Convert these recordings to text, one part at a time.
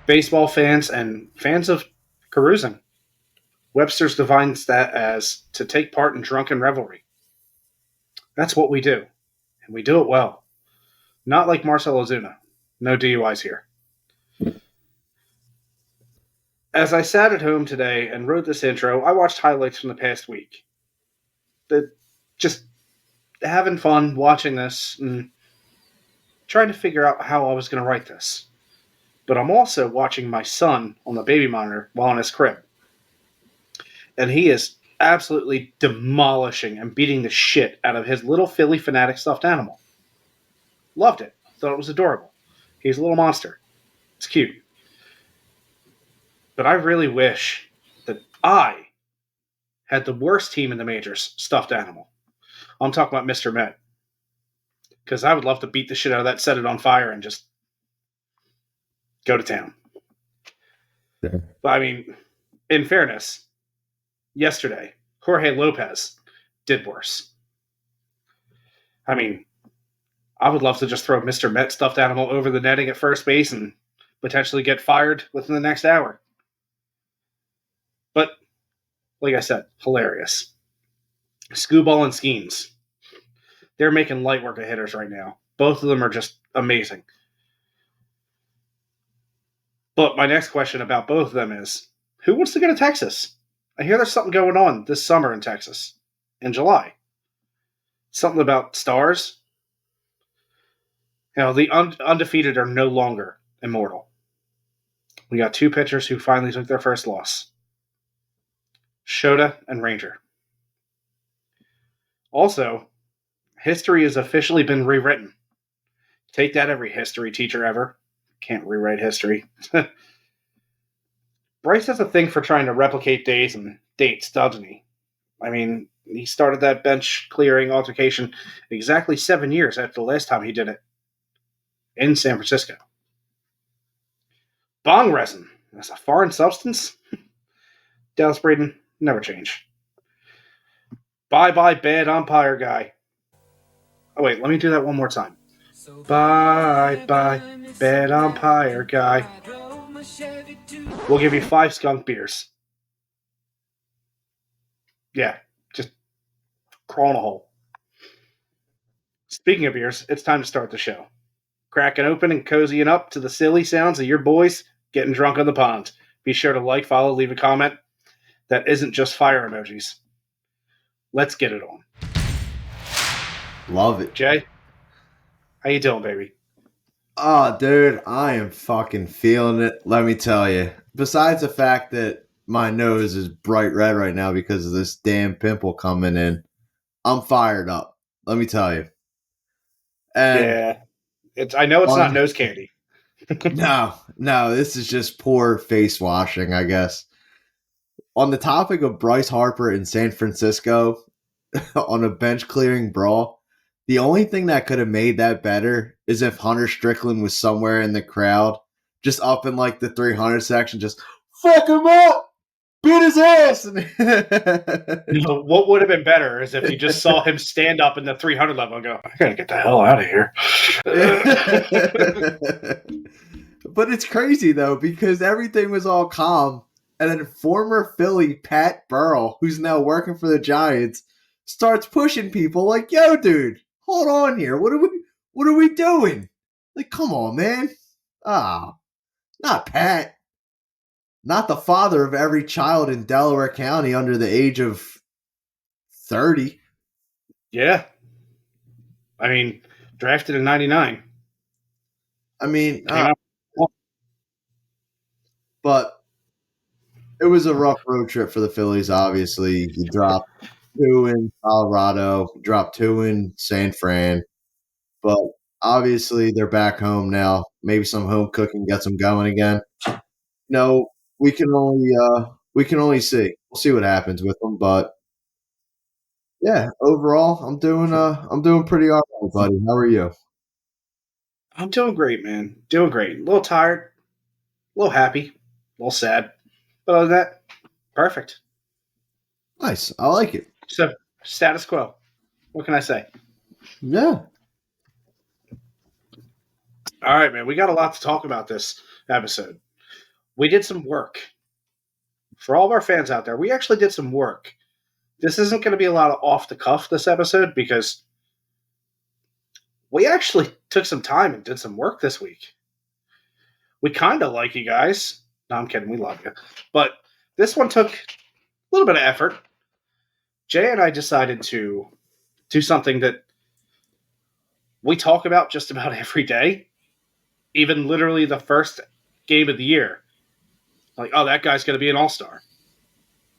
baseball fans and fans of carousing. Webster's defines that as to take part in drunken revelry. That's what we do, and we do it well. Not like Marcel Ozuna. No DUIs here. As I sat at home today and wrote this intro, I watched highlights from the past week. Just having fun watching this and trying to figure out how I was going to write this. But I'm also watching my son on the baby monitor while in his crib. And he is absolutely demolishing and beating the shit out of his little Philly fanatic stuffed animal. Loved it. Thought it was adorable. He's a little monster. It's cute. But I really wish that I had the worst team in the majors stuffed animal. I'm talking about Mr. Met. Because I would love to beat the shit out of that, set it on fire, and just go to town. Yeah. But I mean, in fairness, yesterday, Jorge Lopez did worse. I mean, I would love to just throw Mr. Met stuffed animal over the netting at first base and potentially get fired within the next hour. But, like I said, hilarious. Screwball and Skeens. They're making light work of hitters right now. Both of them are just amazing. But my next question about both of them is, who wants to go to Texas? I hear there's something going on this summer in Texas, in July. Something about stars. You know, the undefeated are no longer immortal. We got two pitchers who finally took their first loss. Shota and Ranger. Also, history has officially been rewritten. Take that, every history teacher ever. Can't rewrite history. Bryce has a thing for trying to replicate days and dates, doesn't he? I mean, he started that bench clearing altercation exactly 7 years after the last time he did it. In San Francisco. Bong resin. That's a foreign substance? Dallas Braden, never change. Bye-bye, bad umpire guy. Oh, wait, let me do that one more time. Bye-bye, bad umpire guy. We'll give you 5 skunk beers. Yeah, just crawl in a hole. Speaking of beers, it's time to start the show. Cracking open and cozying up to the silly sounds of your boys getting drunk on the pond. Be sure to like, follow, leave a comment. That isn't just fire emojis. Let's get it on. Love it. Jay, how you doing, baby? Oh, dude, I am fucking feeling it, let me tell you. Besides the fact that my nose is bright red right now because of this damn pimple coming in, I'm fired up, let me tell you. And yeah, I know it's not nose candy. No, this is just poor face washing, I guess. On the topic of Bryce Harper in San Francisco on a bench clearing brawl, the only thing that could have made that better is if Hunter Strickland was somewhere in the crowd, just up in like the 300 section, just fuck him up, beat his ass. What would have been better is if you just saw him stand up in the 300 level and go, I gotta get the hell out of here. But it's crazy though, because everything was all calm. And then former Philly Pat Burrell, who's now working for the Giants, starts pushing people like, yo, dude, hold on here. What are we doing? Like, come on, man. Not Pat. Not the father of every child in Delaware County under the age of 30. Yeah. I mean, drafted in 99. I mean, but it was a rough road trip for the Phillies, obviously. You dropped 2 in Colorado, dropped 2 in San Fran. But obviously they're back home now. Maybe some home cooking gets them going again. No, we can only see. We'll see what happens with them. But yeah, overall, I'm doing pretty all right, buddy. How are you? I'm doing great, man. Doing great. A little tired, a little happy, a little sad. But other than that, perfect. Nice. I like it. So, status quo. What can I say? Yeah. All right, man. We got a lot to talk about this episode. we did some work. For all of our fans out there, we actually did some work. This isn't going to be a lot of off the cuff this episode because we actually took some time and did some work this week. We kind of like you guys. No, I'm kidding. We love you. But this one took a little bit of effort. Jay and I decided to do something that we talk about just about every day, even literally the first game of the year. Like, oh, that guy's going to be an all-star.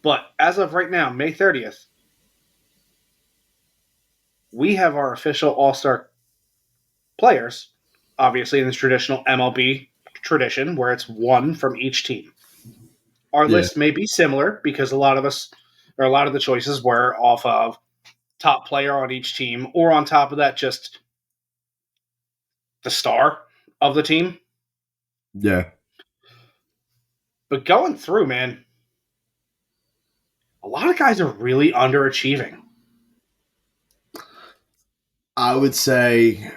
But as of right now, May 30th, we have our official all-star players, obviously in this traditional MLB tradition where it's one from each team. Our list may be similar because a lot of the choices were off of top player on each team, or on top of that, just the star of the team. Yeah. But going through, man, a lot of guys are really underachieving. I'd say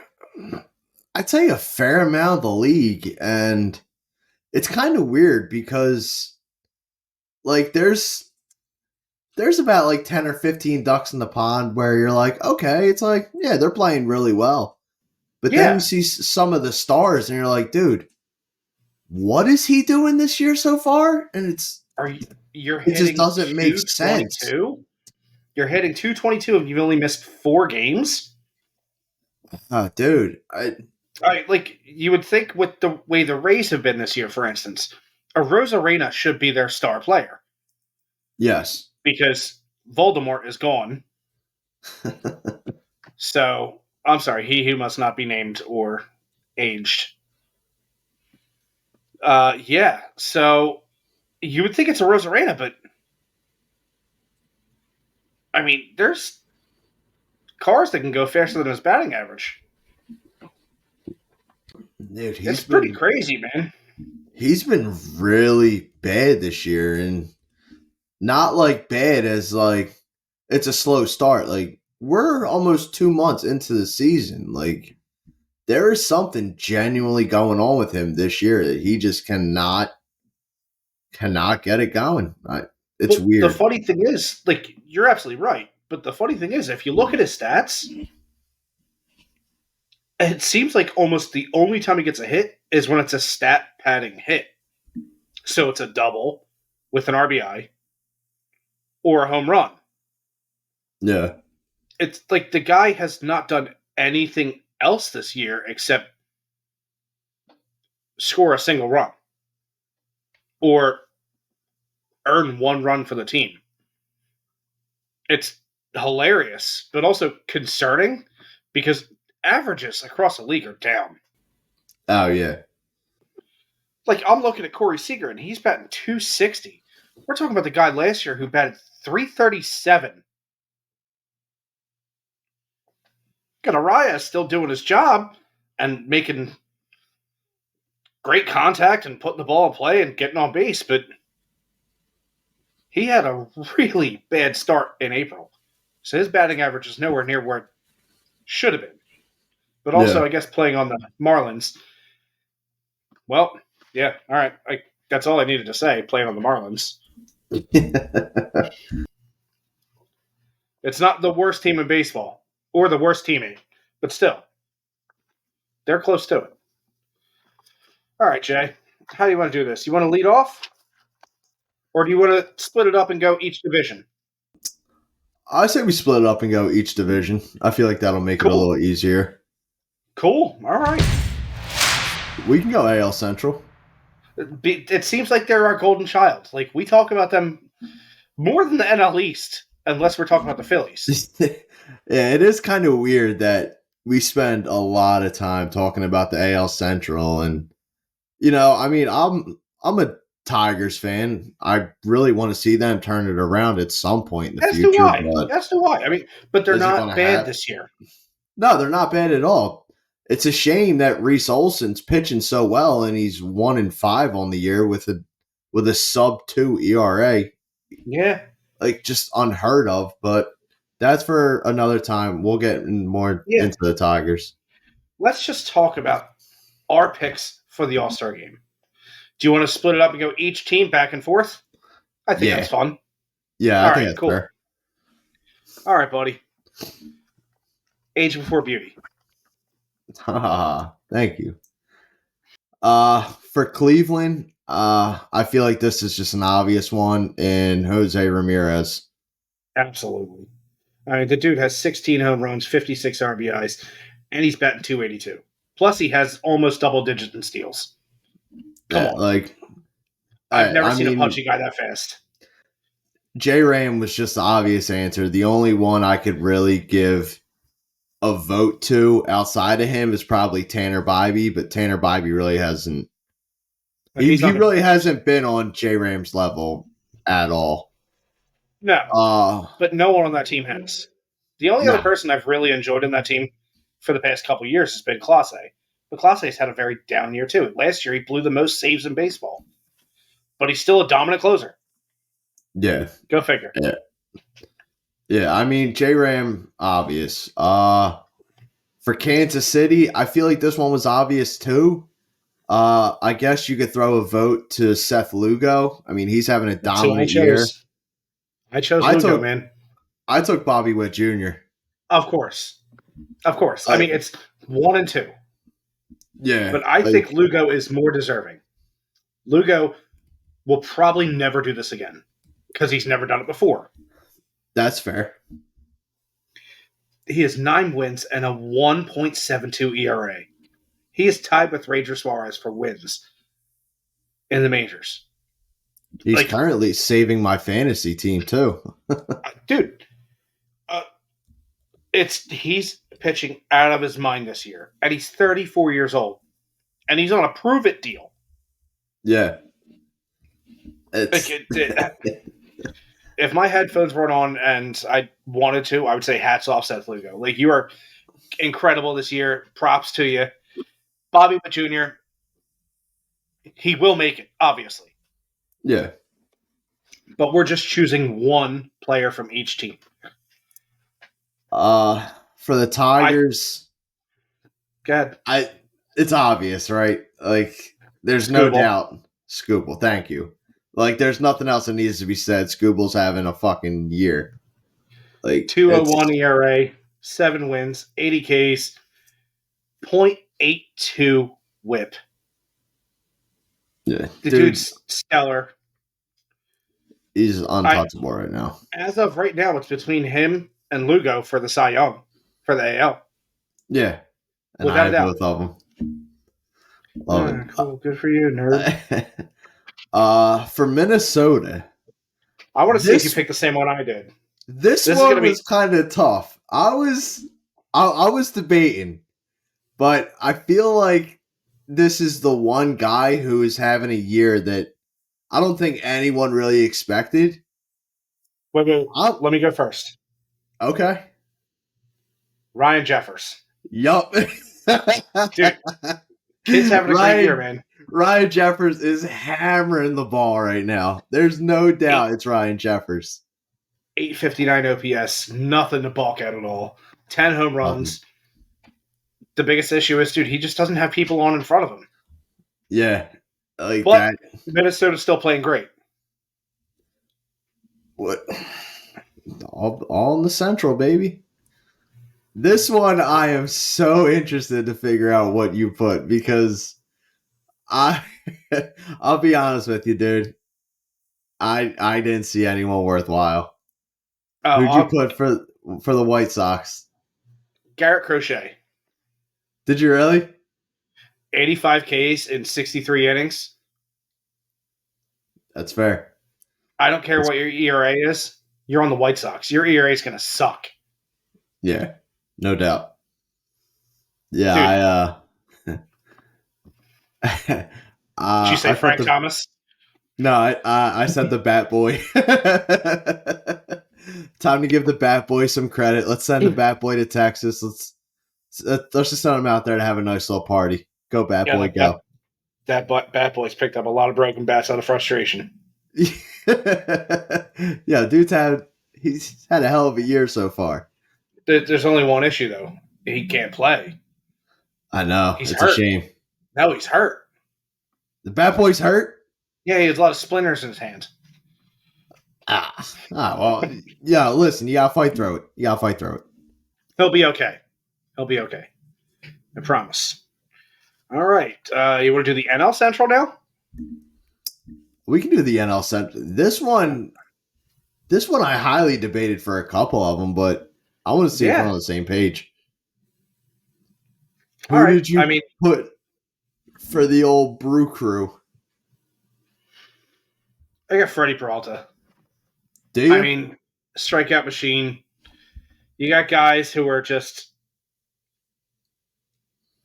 a fair amount of the league, and it's kind of weird because like there's about like 10 or 15 ducks in the pond where you're like, okay, it's like, yeah, they're playing really well. But then you see some of the stars and you're like, dude, what is he doing this year so far? And it just doesn't make sense. You're hitting 222 and you've only missed 4 games? Dude. Like, you would think with the way the Rays have been this year, for instance, a Rosarena should be their star player. Yes. Because Voldemort is gone. So, I'm sorry, he who must not be named or aged. Yeah, so you would think it's a Rosarena, but I mean, there's cars that can go faster than his batting average. Dude, it's pretty crazy, man. He's been really bad this year, and not like bad as like it's a slow start. Like, we're almost 2 months into the season. Like, there is something genuinely going on with him this year that he just cannot get it going. It's weird. The funny thing is, like, you're absolutely right. But the funny thing is, if you look at his stats, it seems like almost the only time he gets a hit is when it's a stat padding hit. So it's a double with an RBI or a home run. Yeah. It's like the guy has not done anything else this year except score a single run or earn 1 run for the team. It's hilarious, but also concerning because averages across the league are down. Oh, yeah. Like, I'm looking at Corey Seager, and he's batting 260. We're talking about the guy last year who batted 337. Araya is still doing his job and making great contact and putting the ball in play and getting on base, but he had a really bad start in April. So his batting average is nowhere near where it should have been. But also, I guess, playing on the Marlins. Well, yeah, all right. That's all I needed to say, playing on the Marlins. It's not the worst team in baseball or the worst teammate, but still, they're close to it. All right, Jay, how do you want to do this? You want to lead off? Or do you want to split it up and go each division? I say we split it up and go each division. I feel like that'll make it a little easier. Cool. All right. We can go AL Central. It seems like they're our golden child. Like, we talk about them more than the NL East, unless we're talking about the Phillies. Yeah, it is kind of weird that we spend a lot of time talking about the AL Central, and I mean, I'm a Tigers fan. I really want to see them turn it around at some point in the future. That's why. I mean, but they're not bad this year. No, they're not bad at all. It's a shame that Reese Olson's pitching so well, and he's 1-5 on the year with a sub-2 ERA. Yeah, like just unheard of. But that's for another time. We'll get more into the Tigers. Let's just talk about our picks for the All-Star game. Do you want to split it up and go each team back and forth? I think Yeah. that's fun. Yeah, All I think right, that's cool. fair. All right, buddy. Age before beauty. Thank you. For Cleveland, I feel like this is just an obvious one in Jose Ramirez. Absolutely. I mean, the dude has 16 home runs, 56 RBIs, and he's batting 282. Plus, he has almost double digits in steals. Come Yeah, on. like I've never I seen a mean, punchy guy that fast. J Ram was just the obvious answer. The only one I could really give a vote to outside of him is probably Tanner Bybee, but Tanner Bybee really hasn't. He's He under the really majors. hasn't been on J Ram's level at all. No, Uh but no one on that team has. The only other no, person I've really enjoyed in that team for the past couple of years has been Clase. But Clase's had a very down year, too. Last year, he blew the most saves in baseball. But he's still a dominant closer. yeah, Go figure. yeah, yeah. I mean, J Ram obvious. For Kansas City, I feel like this one was obvious too. I guess you could throw a vote to Seth Lugo. I mean, he's having a That's who I dominant year. chose. I chose I Lugo, took man. I took Bobby Witt Jr. Of course. Of course. I I mean, it's 1 and 2. yeah, But I like think Lugo is more deserving. Lugo will probably never do this again because he's never done it before. that's fair. He has 9 wins and a 1.72 ERA. He is tied with Ranger Suarez for wins in the majors. He's Like, currently saving my fantasy team too. dude, uh, he's pitching out of his mind this year, and he's 34 years old, and he's on a prove it deal. Yeah, Like, it's if my headphones weren't on and I wanted to, I would say hats off, Seth Lugo. Like, you are incredible this year. Props to you. Bobby Witt Jr., he will make it, obviously. yeah. But we're just choosing one player from each team. For the Tigers, Go ahead. it's obvious, right? Like, there's no Scooble. doubt. Scooble, thank you. Like, there's nothing else that needs to be said. Scooble's having a fucking year. Like 201 ERA, 7 wins, 80 Ks, 0.82 whip. Yeah, The dude's stellar. He's untouchable right now. As of right now, it's between him and Lugo for the Cy Young, for the AL. Yeah. And Without a doubt. both of them. Love it. Cool. Good for you, nerd. For Minnesota, I want to see if you pick the same one I did. This one was kind of tough. I was debating, but I feel like this is the one guy who is having a year that I don't think anyone really expected. Wait, let me go first. Okay. Ryan Jeffers. Yup. Dude, kid's having a great year, man. Ryan Jeffers is hammering the ball right now. There's no doubt it's Ryan Jeffers. 859 OPS, nothing to balk at all. 10 home runs. The biggest issue is, dude, he just doesn't have people on in front of him. Yeah. Like but that. Minnesota's still playing great. What? All in the Central, baby. This one I am so interested to figure out what you put because I'll be honest with you, dude. I didn't see anyone worthwhile. Who'd you put for the White Sox? Garrett Crochet. Did you really? 85 Ks in 63 innings. That's fair. I don't care what your ERA is. You're on the White Sox. Your ERA is going to suck. Yeah, no doubt. Yeah, Did you say Frank Thomas? No, I said the Bat Boy. Time to give the Bat Boy some credit. Let's send the Bat Boy to Texas. Let's just send him out there to have a nice little party. Go Bat Boy, go. That Bat Boy's picked up a lot of broken bats out of frustration. Yeah, he's had a hell of a year so far. There's only one issue though. He can't play. I know. He's it's hurt. a shame. No, he's hurt. The Bat Boy's hurt? Yeah, he has a lot of splinters in his hand. Well, yeah, listen, you gotta fight through it. He'll be okay. I promise. All right. You want to do the NL Central now? We can do the NL Central. This one I highly debated for a couple of them, but I want to see if we're on the same page. Who did you put for the old Brew Crew? I got Freddie Peralta. Do you? I mean, strikeout machine. You got guys who are just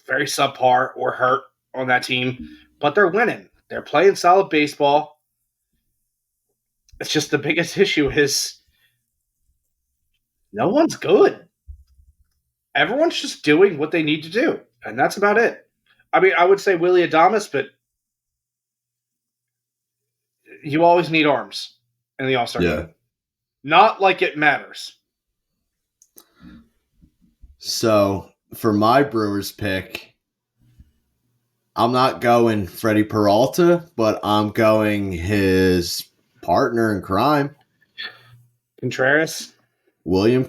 very subpar or hurt on that team, but they're winning. They're playing solid baseball. It's just the biggest issue is no one's good. Everyone's just doing what they need to do, and that's about it. I mean, I would say Willy Adames, but you always need arms in the All-Star game. Not like it matters. So, for my Brewers pick, I'm not going Freddie Peralta, but I'm going his partner in crime. William Contreras. William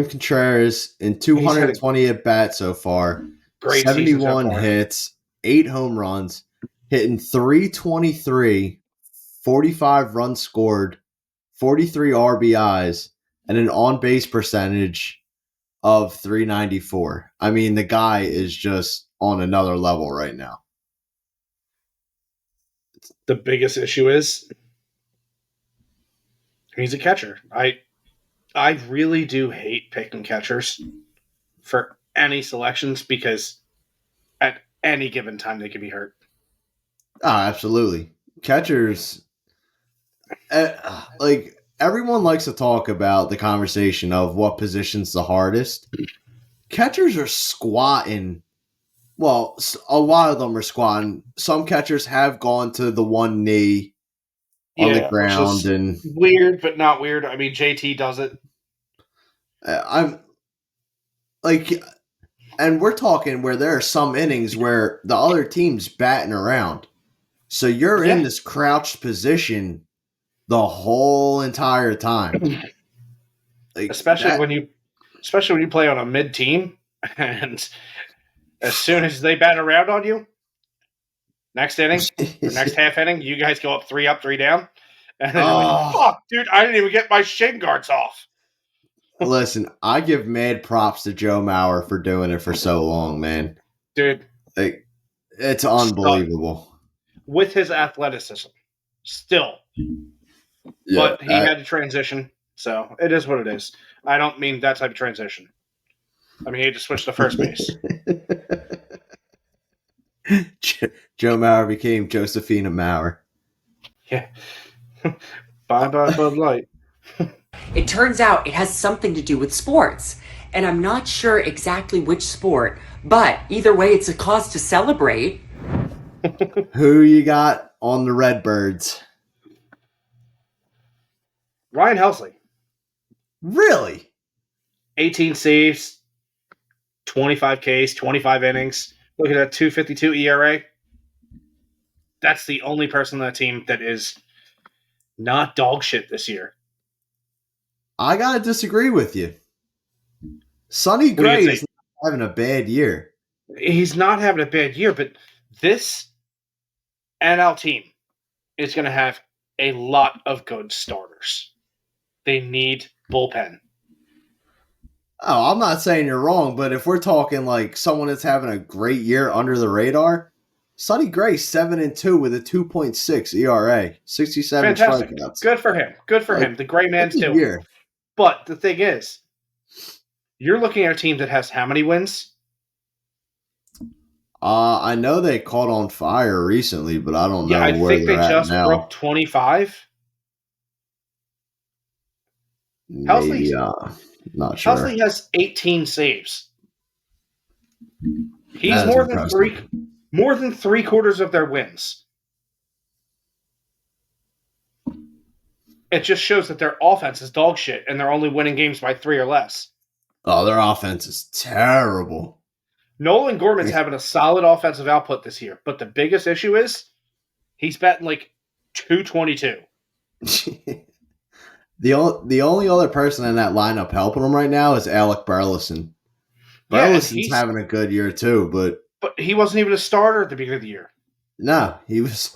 Contreras in 220 at bats so far. Great 71 hits, 8 home runs, hitting .323, 45 runs scored, 43 RBIs, and an on-base percentage of .394. I mean, the guy is just on another level right now. The biggest issue is he's a catcher. I really do hate picking catchers for any selections because at any given time they can be hurt. Oh, absolutely. Catchers, like everyone likes to talk about the conversation of what position's the hardest. Catchers are squatting. Well, a lot of them are squatting. Some catchers have gone to the one knee on the ground, and weird, but not weird. I mean, JT does it. I'm like, and we're talking where there are some innings where the other team's batting around, so you're in this crouched position the whole entire time. Like especially when you play on a mid team, and as soon as they bat around on you, next inning, or next half inning, you guys go up 3 down, and then you're like, "Fuck, dude, I didn't even get my shin guards off." Listen, I give mad props to Joe Mauer for doing it for so long, man. Dude, like, it's unbelievable. With his athleticism, still. Yeah, but he had to transition, so it is what it is. I don't mean that type of transition. I mean, he had to switch to first base. Joe Mauer became Josephina Mauer. Yeah. Bye, Bud Light. It turns out it has something to do with sports, and I'm not sure exactly which sport, but either way, it's a cause to celebrate. Who you got on the Redbirds? Ryan Helsley. Really? 18 saves, 25 Ks, 25 innings. Look at that 2.52 ERA. That's the only person on that team that is not dog shit this year. I gotta disagree with you. Sonny Gray is not having a bad year. He's not having a bad year, but this NL team is going to have a lot of good starters. They need bullpen. Oh, I'm not saying you're wrong, but if we're talking like someone that's having a great year under the radar, Sonny Gray 7-2 with a 2.6 ERA, 67 strikeouts. Good for him. Good for him. The Gray man's doing it. But the thing is, you're looking at a team that has how many wins? I know they caught on fire recently, but I don't know where they're at now. I think they just broke 25. Maybe, not sure. Helsley has 18 saves. He's more than three quarters of their wins. It just shows that their offense is dog shit, and they're only winning games by 3 or less. Oh, their offense is terrible. Nolan Gorman's having a solid offensive output this year, but the biggest issue is he's batting like 222. The only other person in that lineup helping him right now is Alec Burleson. Burleson's having a good year too, but he wasn't even a starter at the beginning of the year. No, he was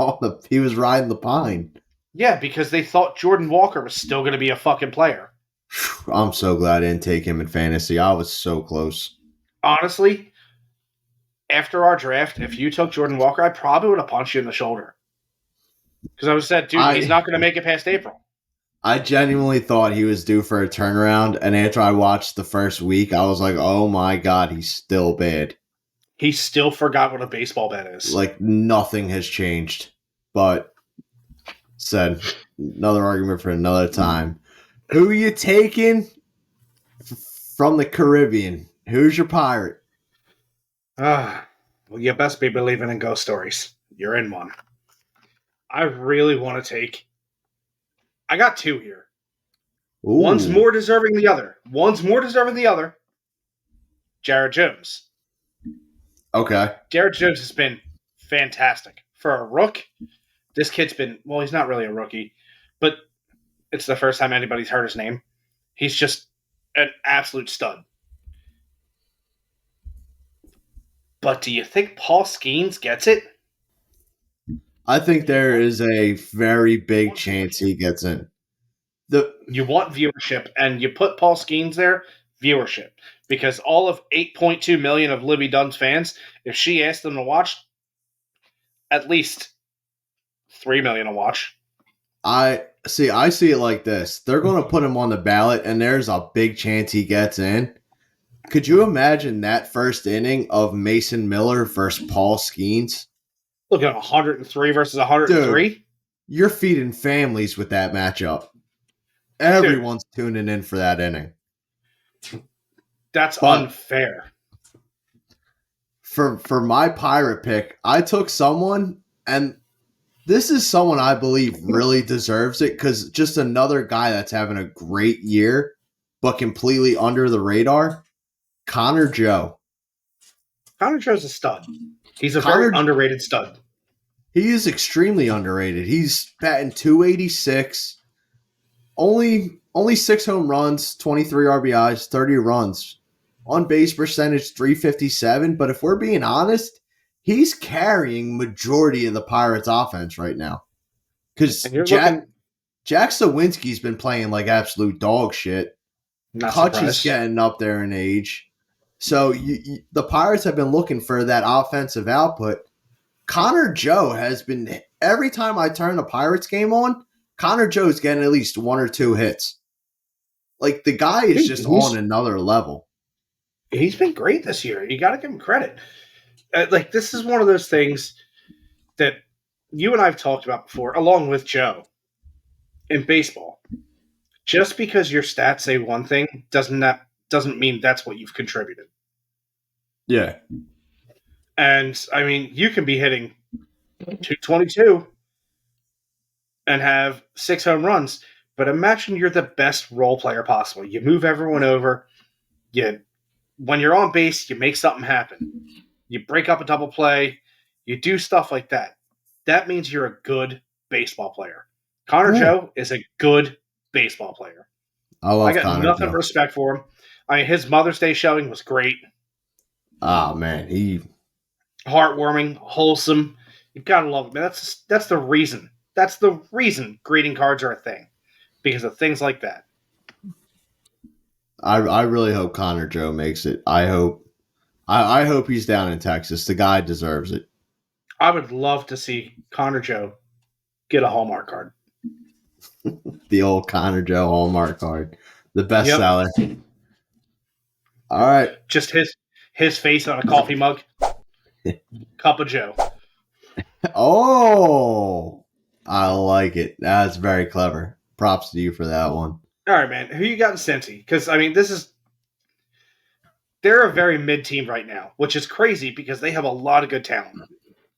riding the pine. Yeah, because they thought Jordan Walker was still going to be a fucking player. I'm so glad I didn't take him in fantasy. I was so close. Honestly, after our draft, if you took Jordan Walker, I probably would have punched you in the shoulder. Because I would have said, dude, he's not going to make it past April. I genuinely thought he was due for a turnaround, and after I watched the first week, I was like, oh my God, he's still bad. He still forgot what a baseball bat is. Like, nothing has changed. But, said, another argument for another time. Who are you taking from the Caribbean? Who's your pirate? Well, you best be believing in ghost stories. You're in one. I really want to take... I got two here. Ooh. One's more deserving than the other. Jared Jones. Okay. Jared Jones has been fantastic. For a rook, this kid's been... Well, he's not really a rookie, but it's the first time anybody's heard his name. He's just an absolute stud. But do you think Paul Skeens gets it? I think there is a very big chance he gets in. You want viewership, and you put Paul Skeens there, viewership. Because all of 8.2 million of Libby Dunn's fans, if she asked them to watch, at least 3 million to watch. I see it like this. They're going to put him on the ballot, and there's a big chance he gets in. Could you imagine that first inning of Mason Miller versus Paul Skeens? Look at 103 versus 103. Dude, you're feeding families with that matchup. Everyone's tuning in for that inning. That's unfair. For my pirate pick, I took someone, and this is someone I believe really deserves it because just another guy that's having a great year, but completely under the radar, Connor Joe. Connor Joe's a stud. He's a very underrated stud. He is extremely underrated. He's batting .286, only 6 home runs, 23 RBIs, 30 runs. On base percentage, .357. But if we're being honest, he's carrying majority of the Pirates' offense right now. Because Jack Sawinski's been playing like absolute dog shit. Kutch is getting up there in age. So the Pirates have been looking for that offensive output. Connor Joe has been, every time I turn a Pirates game on, Connor Joe's getting at least 1 or 2 hits. Like, the guy is just on another level. He's been great this year. You got to give him credit. This is one of those things that you and I have talked about before, along with Joe, in baseball. Just because your stats say one thing doesn't mean that's what you've contributed. Yeah. And, I mean, you can be hitting 222 and have 6 home runs, but imagine you're the best role player possible. You move everyone over. When you're on base, you make something happen. You break up a double play. You do stuff like that. That means you're a good baseball player. Connor Joe is a good baseball player. I got nothing but respect for him. I mean, his Mother's Day showing was great. Oh, man. Heartwarming, wholesome. You've got to love him. That's the reason. That's the reason greeting cards are a thing. Because of things like that. I really hope Connor Joe makes it. I hope he's down in Texas. The guy deserves it. I would love to see Connor Joe get a Hallmark card. The old Connor Joe Hallmark card. The best seller. All right. Just his face on a coffee mug. Cup of Joe. Oh, I like it. That's very clever. Props to you for that one. All right, man. Who you got in Cincy? Because, I mean, they're a very mid team right now, which is crazy because they have a lot of good talent.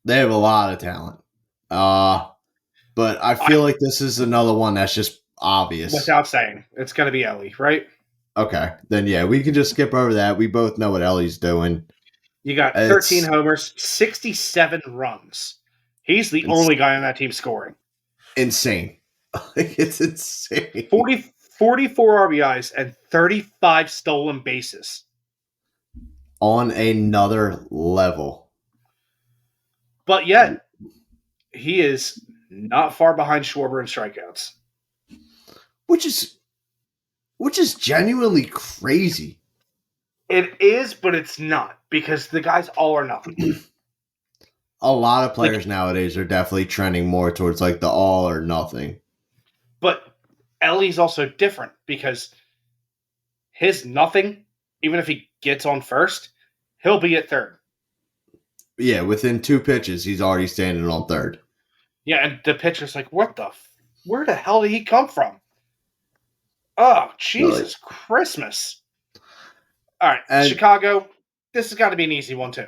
They have a lot of talent. But I feel like this is another one that's just obvious. Without saying. It's going to be Ellie, right? Okay. Then, yeah, we can just skip over that. We both know what Ellie's doing. You got 13 homers, 67 runs. He's the only guy on that team scoring. Insane. It's insane. 44 RBIs and 35 stolen bases. On another level. But yet, he is not far behind Schwarber in strikeouts. Which is genuinely crazy. It is, but it's not, because the guy's all or nothing. A lot of players nowadays are definitely trending more towards like the all or nothing. But Ellie's also different, because his nothing, even if he gets on first, he'll be at third. Yeah, within 2 pitches, he's already standing on third. Yeah, and the pitcher's like, where the hell did he come from? Oh, Jesus Christmas. All right, and Chicago, this has got to be an easy one, too.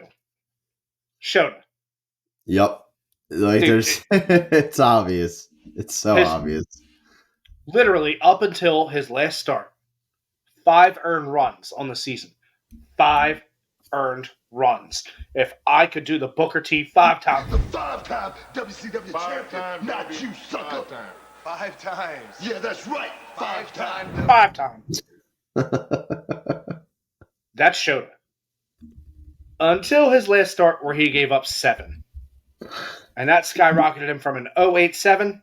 Shota. Yep. Like, dude, it's obvious. It's so obvious. Literally, up until his last start, 5 earned runs on the season. 5 earned runs. If I could do the Booker T 5 times. The 5-time WCW champion, not you, sucker. 5 times. Yeah, that's right. 5 times. 5 times. That's Shota. Until his last start where he gave up 7. And that skyrocketed him from an 0.87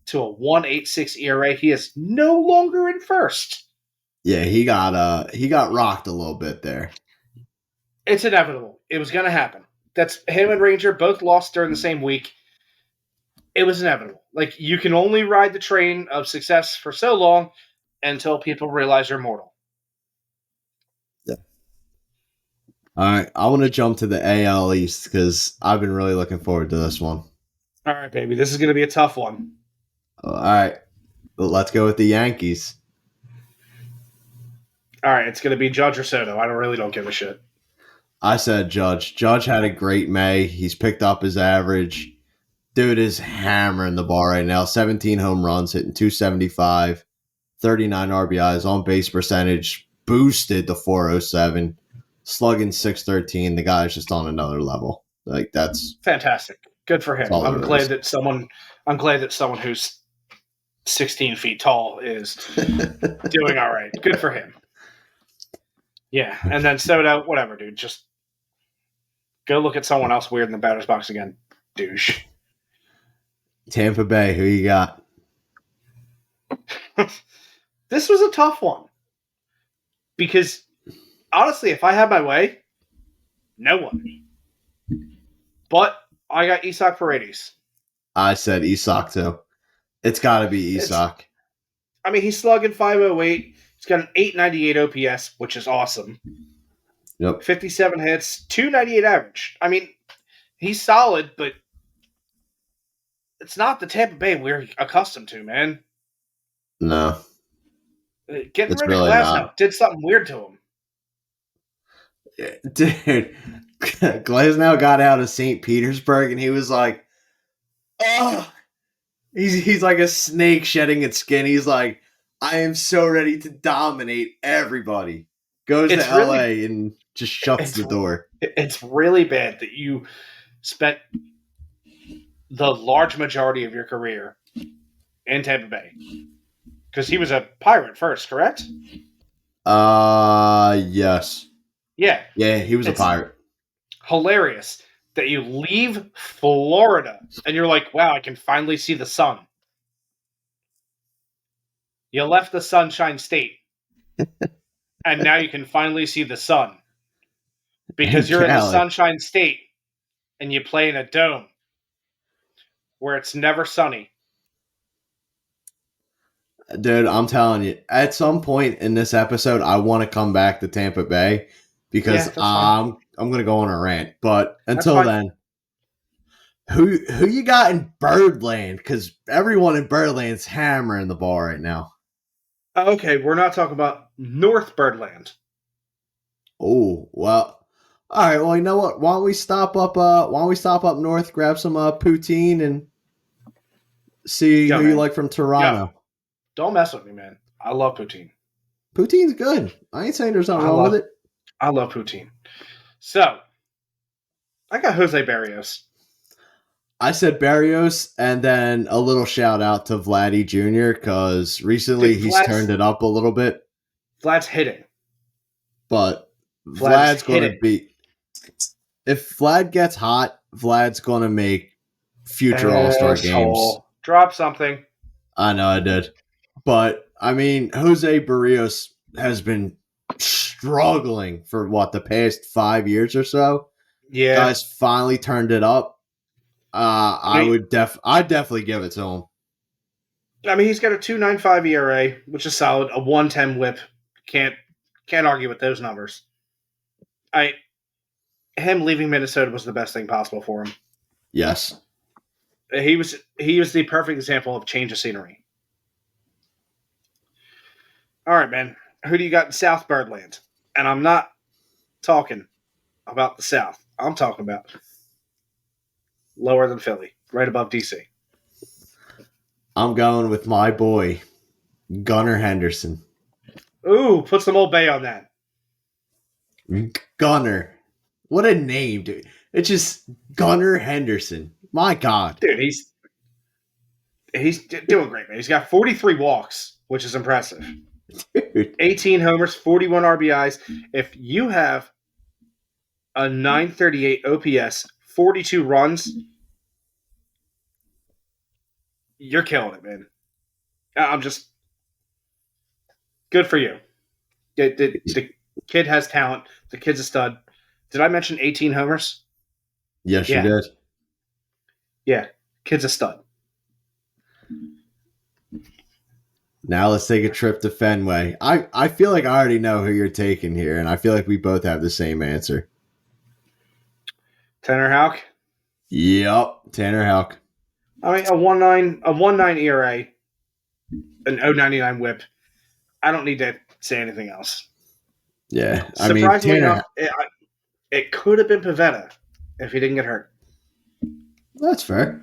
to a 1.86 ERA. He is no longer in first. Yeah, he got rocked a little bit there. It's inevitable. It was going to happen. That's him and Ranger both lost during the same week. It was inevitable. Like, you can only ride the train of success for so long until people realize you're mortal. Yeah. All right, I want to jump to the AL East because I've been really looking forward to this one. All right, baby. This is going to be a tough one. All right. Let's go with the Yankees. All right, it's going to be Judge or Soto. I really don't give a shit. I said Judge. Judge had a great May. He's picked up his average. Dude is hammering the ball right now. 17 home runs, hitting 275, 39 RBIs, on base percentage boosted to 407, slugging 613. The guy's just on another level. Like, that's fantastic. Good for him. I'm glad that someone who's 16 feet tall is doing all right. Good for him. Yeah, and then Soto, whatever, dude. Just go look at someone else weird in the batter's box again, douche. Tampa Bay, who you got? This was a tough one. Because, honestly, if I had my way, no one. But I got Isaac Paredes. I said Isak, too. It's got to be Isak. I mean, he's slugging 508. He's got an 898 OPS, which is awesome. Yep. 57 hits, 298 average. I mean, he's solid, but it's not the Tampa Bay we're accustomed to, man. No. Getting rid of Glasnow did something weird to him. Dude, Glasnow got out of St. Petersburg and he was like, oh, he's like a snake shedding its skin. He's like, I am so ready to dominate everybody. Goes to LA and just shuts the door. It's really bad that you spent the large majority of your career in Tampa Bay. Because he was a Pirate first, correct? Yes. Yeah. Yeah, he was a Pirate. Hilarious that you leave Florida and you're like, wow, I can finally see the sun. You left the Sunshine State. And now you can finally see the sun. Because you're in the Sunshine State and you play in a dome where it's never sunny. Dude, I'm telling you, at some point in this episode, I want to come back to Tampa Bay because I'm going to go on a rant. But until then, who you got in Birdland? Because everyone in Birdland's hammering the ball right now. Okay, we're not talking about North Birdland. Oh, well. All right, well, you know what? Why don't we stop up north, grab some poutine and see who you like from Toronto. Don't mess with me, man. I love poutine. Poutine's good. I ain't saying there's nothing wrong with it. I love poutine. So, I got Jose Barrios. I said Barrios, and then a little shout out to Vladdy Jr. because recently he's turned it up a little bit. Vlad's hitting. But Vlad's going to be... If Vlad gets hot, Vlad's going to make future All-Star games. Drop something. I know I did. But, I mean, Jose Barrios has been struggling for, the past 5 years or so? Yeah. Guys finally turned it up. I'd definitely give it to him. I mean, he's got a 2.95 ERA, which is solid. A 1.10 WHIP. Can't argue with those numbers. Him leaving Minnesota was the best thing possible for him. Yes. He was the perfect example of change of scenery. All right, man. Who do you got in South Birdland? And I'm not talking about the South. I'm talking about lower than Philly, right above DC. I'm going with my boy, Gunnar Henderson. Ooh, put some Old Bay on that. Gunnar. What a name, dude. It's just Gunnar Henderson. My God. Dude, he's doing great, man. He's got 43 walks, which is impressive. Dude. 18 homers, 41 RBIs. If you have a 938 OPS, 42 runs, you're killing it, man. I'm just good for you. The kid has talent. The kid's a stud. Did I mention 18 homers? Yes, you did. Yeah, kid's a stud. Now let's take a trip to Fenway. I feel like I already know who you're taking here, and I feel like we both have the same answer. Tanner Houck? Yep, Tanner Houck. I mean, a 1.9 ERA, an 0.99 WHIP. I don't need to say anything else. Yeah, surprisingly enough, it could have been Pivetta if he didn't get hurt. That's fair.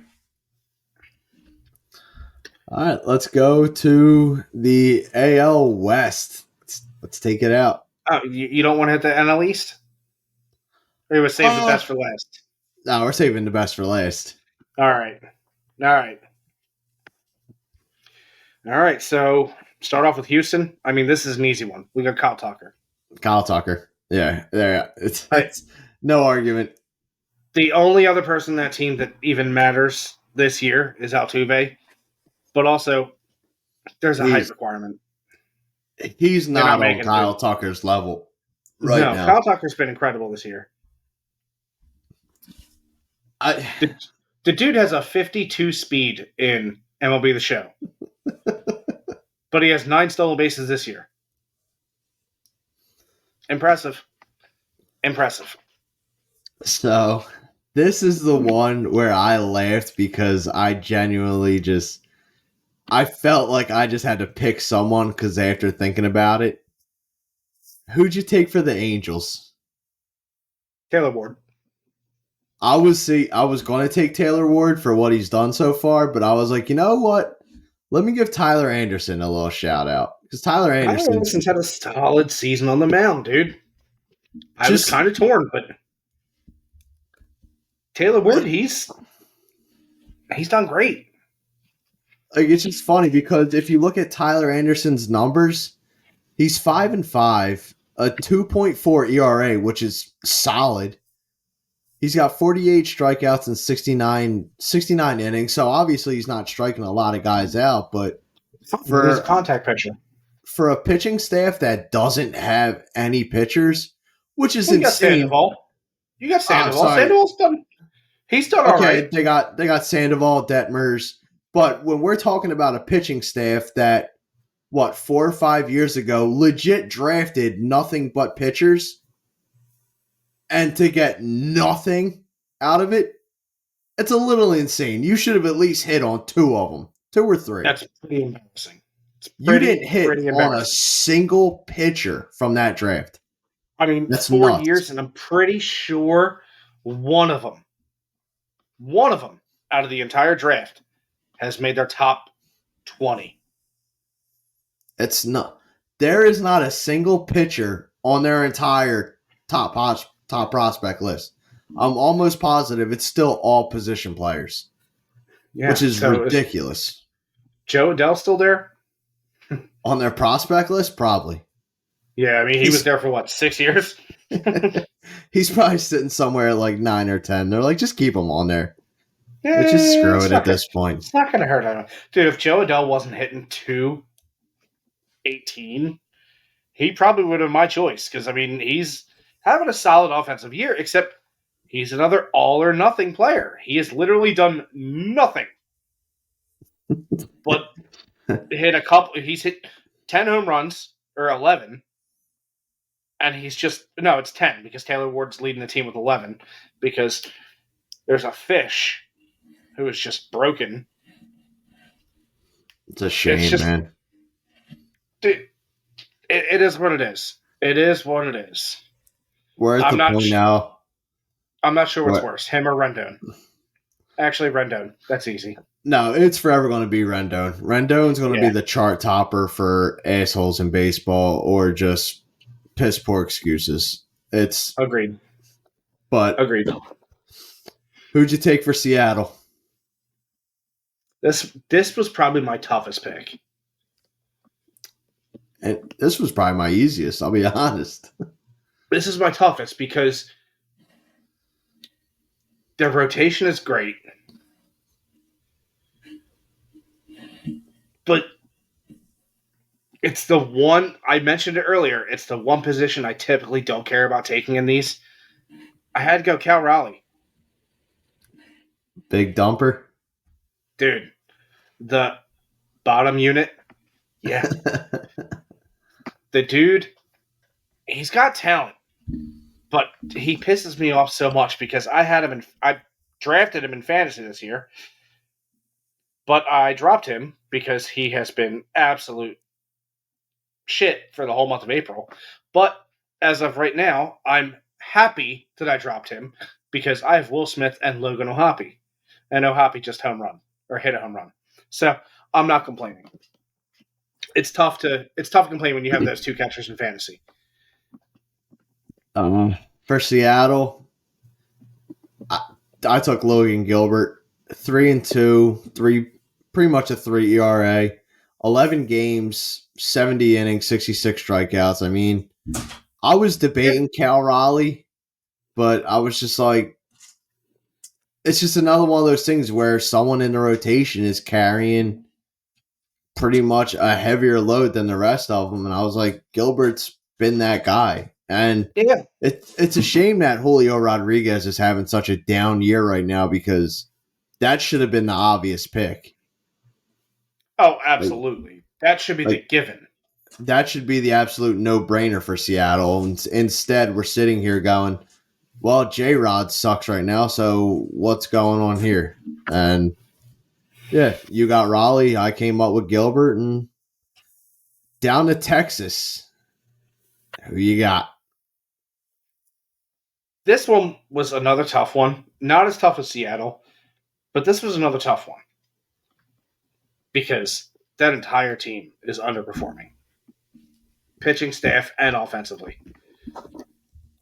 All right, let's go to the AL West. Let's take it out. Oh, you don't want to hit the NL East? Or you would save the best for last? No, we're saving the best for last. All right. So start off with Houston. I mean, this is an easy one. We got Kyle Tucker. Yeah, there. It's no argument. The only other person in that team that even matters this year is Altuve, but also there's a height requirement. He's not on Kyle Tucker's level now. Kyle Tucker's been incredible this year. The dude has a 52 speed in MLB The Show, but he has 9 stolen bases this year. Impressive. So, this is the one where I laughed because I genuinely I felt like I just had to pick someone because after thinking about it. Who'd you take for the Angels? Taylor Ward. I was going to take Taylor Ward for what he's done so far, but I was like, you know what? Let me give Tyler Anderson a little shout out. Because Tyler Anderson's had a solid season on the mound, dude. I was kind of torn, but Taylor Ward, he's done great. Like, it's just funny because if you look at Tyler Anderson's numbers, he's 5-5, a 2.4 ERA, which is solid. He's got 48 strikeouts and 69 innings, so obviously he's not striking a lot of guys out, but he's a contact pitcher. For a pitching staff that doesn't have any pitchers, which is insane. You got Sandoval. Sandoval's done. He's done all right. They got Sandoval, Detmers, but when we're talking about a pitching staff that 4 or 5 years ago legit drafted nothing but pitchers, and to get nothing out of it, it's a little insane. You should have at least hit on 2 of them, 2 or 3. That's pretty embarrassing. You didn't hit on a single pitcher from that draft. I mean, that's 4 years, and I'm pretty sure one of them out of the entire draft has made their top 20. It's not. There is not a single pitcher on their entire top prospect list. I'm almost positive it's still all position players, which is ridiculous. Is Joe Adele still there? On their prospect list? Probably. Yeah, I mean, he was there for, what, 6 years? He's probably sitting somewhere at like 9 or 10. They're like, just keep him on there. Yeah, just screw it at this point. It's not going to hurt him. Dude, if Joe Adele wasn't hitting 218, he probably would have been my choice. Because, I mean, he's having a solid offensive year, except he's another all-or-nothing player. He has literally done nothing but he's hit 10 home runs, or 11, and it's 10, because Taylor Ward's leading the team with 11, because there's a fish who is just broken. It's a shame, man. Dude, it is what it is. It is what it is. We're at the point now. I'm not sure what's worse, him or Rendon. Actually, Rendon. That's easy. No, it's forever going to be Rendon. Rendon's going to be the chart topper for assholes in baseball or just piss poor excuses. It's agreed. But agreed. Who'd you take for Seattle? This was probably my toughest pick. And this was probably my easiest, I'll be honest. This is my toughest because their rotation is great. But it's the one, I mentioned it earlier, it's the one position I typically don't care about taking in these. I had to go Cal Raleigh. Big dumper? Dude, the bottom unit, yeah. The dude, he's got talent, but he pisses me off so much because I drafted him in fantasy this year, but I dropped him because he has been absolute shit for the whole month of April. But as of right now, I'm happy that I dropped him because I have Will Smith and Logan O'Hoppe. And O'Hoppe just hit a home run. So I'm not complaining. It's tough to complain when you have those two catchers in fantasy. For Seattle, I took Logan Gilbert, 3-2, pretty much a 3 ERA, 11 games, 70 innings, 66 strikeouts. I mean, I was debating Cal Raleigh, but I was just like, it's just another one of those things where someone in the rotation is carrying pretty much a heavier load than the rest of them. And I was like, Gilbert's been that guy. And it's a shame that Julio Rodriguez is having such a down year right now because that should have been the obvious pick. Oh, absolutely. That should be the given. That should be the absolute no-brainer for Seattle. Instead, we're sitting here going, well, J-Rod sucks right now, so what's going on here? And yeah, you got Raleigh. I came up with Gilbert, and down to Texas. Who you got? This one was another tough one. Not as tough as Seattle, but this was another tough one. Because that entire team is underperforming. Pitching staff and offensively.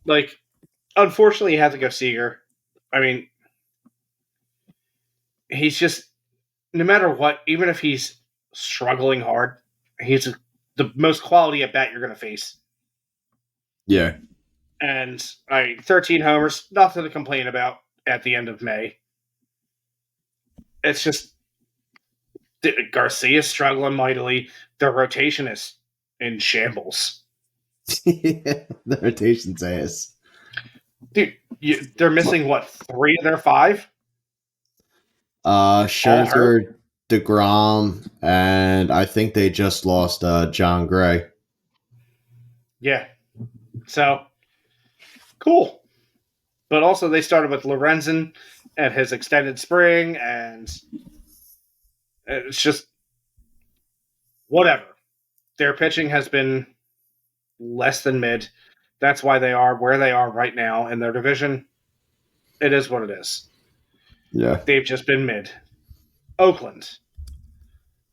Like, unfortunately, you have to go Seager. I mean, he's just, no matter what, even if he's struggling hard, he's the most quality at bat you're going to face. Yeah. And 13 homers, nothing to complain about at the end of May. It's just Garcia's struggling mightily. The rotation is in shambles. The rotation's ass. Dude, they're missing, what, 3 of their 5? Scherzer, DeGrom, and I think they just lost John Gray. Yeah. So, cool. But also they started with Lorenzen at his extended spring, and it's just whatever. Their pitching has been less than mid. That's why they are where they are right now in their division. It is what it is. Yeah. They've just been mid. Oakland.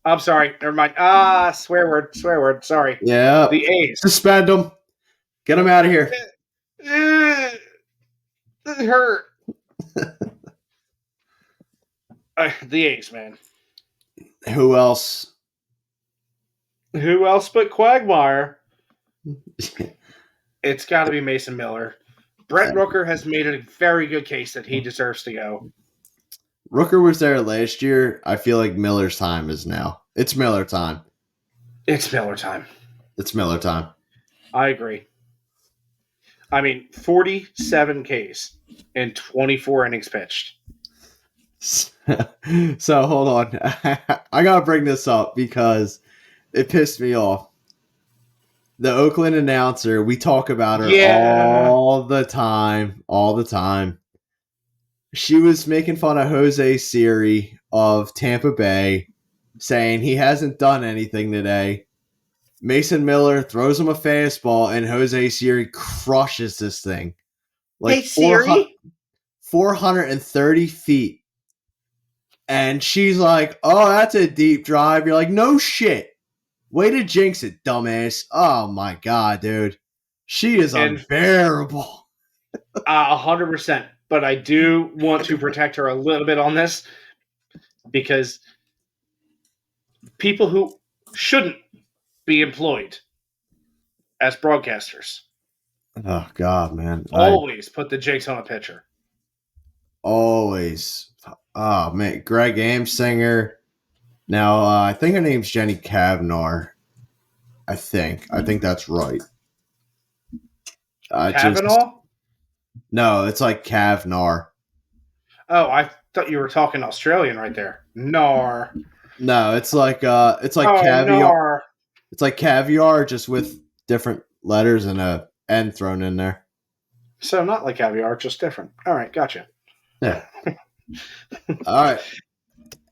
I'm sorry. Never mind. Swear word. Sorry. Yeah. The A's. Suspend them. Get them out of here. it hurt. The A's, man. Who else? Who else but Quagmire? It's got to be Mason Miller. Brent Rooker has made a very good case that he deserves to go. Rooker was there last year. I feel like Miller's time is now. It's Miller time. It's Miller time. It's Miller time. I agree. I mean, 47 Ks in 24 innings pitched. So hold on. I got to bring this up because it pissed me off. The Oakland announcer, we talk about her all the time. All the time. She was making fun of Jose Siri of Tampa Bay, saying he hasn't done anything today. Mason Miller throws him a fastball, and Jose Siri crushes this thing. Like hey, Siri? 430 feet. And she's like, oh, that's a deep drive. You're like, no shit. Way to jinx it, dumbass. Oh, my God, dude. She is unbearable. 100%. But I do want to protect her a little bit on this because people who shouldn't be employed as broadcasters Oh, God, man. always put the jinx on a pitcher. Always. Oh, man. Greg Amsinger. Now, I think her name's Jenny Kavnar. I think that's right. Kavanaugh? No, it's like Kavnar. Oh, I thought you were talking Australian right there. Nar. No, it's like caviar. Nar. It's like caviar, just with different letters and a N thrown in there. So not like caviar, just different. All right, gotcha. Yeah. All right.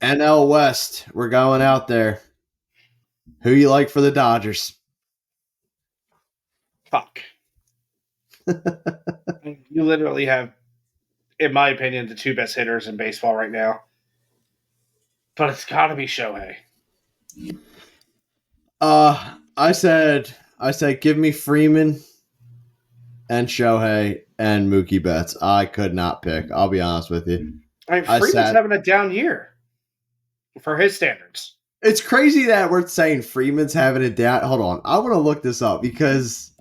NL West, we're going out there. Who you like for the Dodgers? Fuck. You literally have, in my opinion, the two best hitters in baseball right now. But it's got to be Shohei. I said, give me Freeman and Shohei and Mookie Betts. I could not pick. I'll be honest with you. I mean, Freeman's having a down year for his standards. It's crazy that we're saying Freeman's having a down. Hold on, I want to look this up because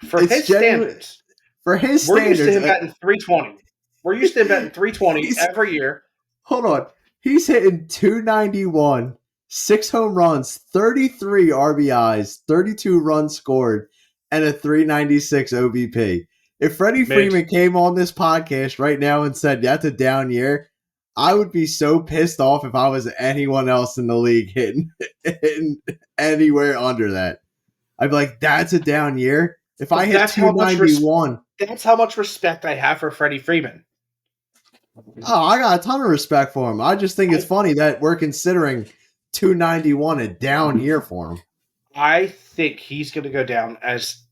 for his standards, we're used to him batting 320. We're used to him batting 320 every year. Hold on, he's hitting 291, 6 home runs, 33 RBIs, 32 runs scored, and a 396 OBP. If Freddie Freeman came on this podcast right now and said that's a down year, I would be so pissed off if I was anyone else in the league hitting anywhere under that. I'd be like, that's a down year. If I hit 291. That's how much respect I have for Freddie Freeman. Oh, I got a ton of respect for him. I just think it's funny that we're considering 291 a down year for him. I think he's going to go down as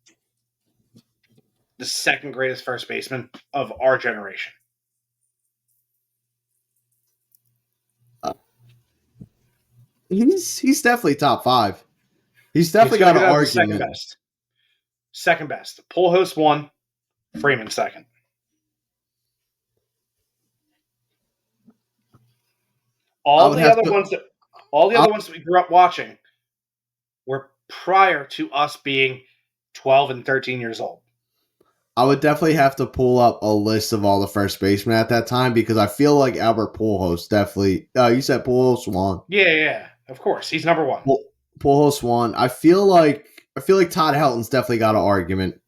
the second greatest first baseman of our generation. He's definitely top 5. He's definitely got an argument. Second best. Pujols 1, Freeman 2nd. All the other ones that we grew up watching were prior to us being 12 and 13 years old. I would definitely have to pull up a list of all the first basemen at that time because I feel like Albert Pujols definitely. You said Pujols won. Yeah, of course, he's number 1. Pujols won. I feel like Todd Helton's definitely got an argument.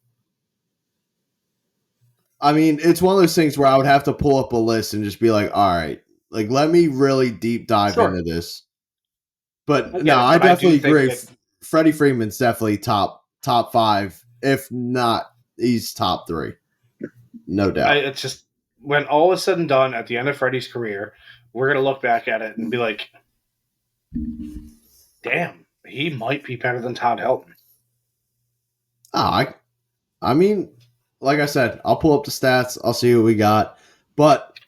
I mean, it's one of those things where I would have to pull up a list and just be like, all right, like let me really deep dive into this. But I definitely agree. Freddie Freeman's definitely top 5, if not. He's top 3. No doubt. It's just, when all is said and done at the end of Freddie's career, we're going to look back at it and be like, damn, he might be better than Todd Helton. I mean, like I said, I'll pull up the stats. I'll see what we got. But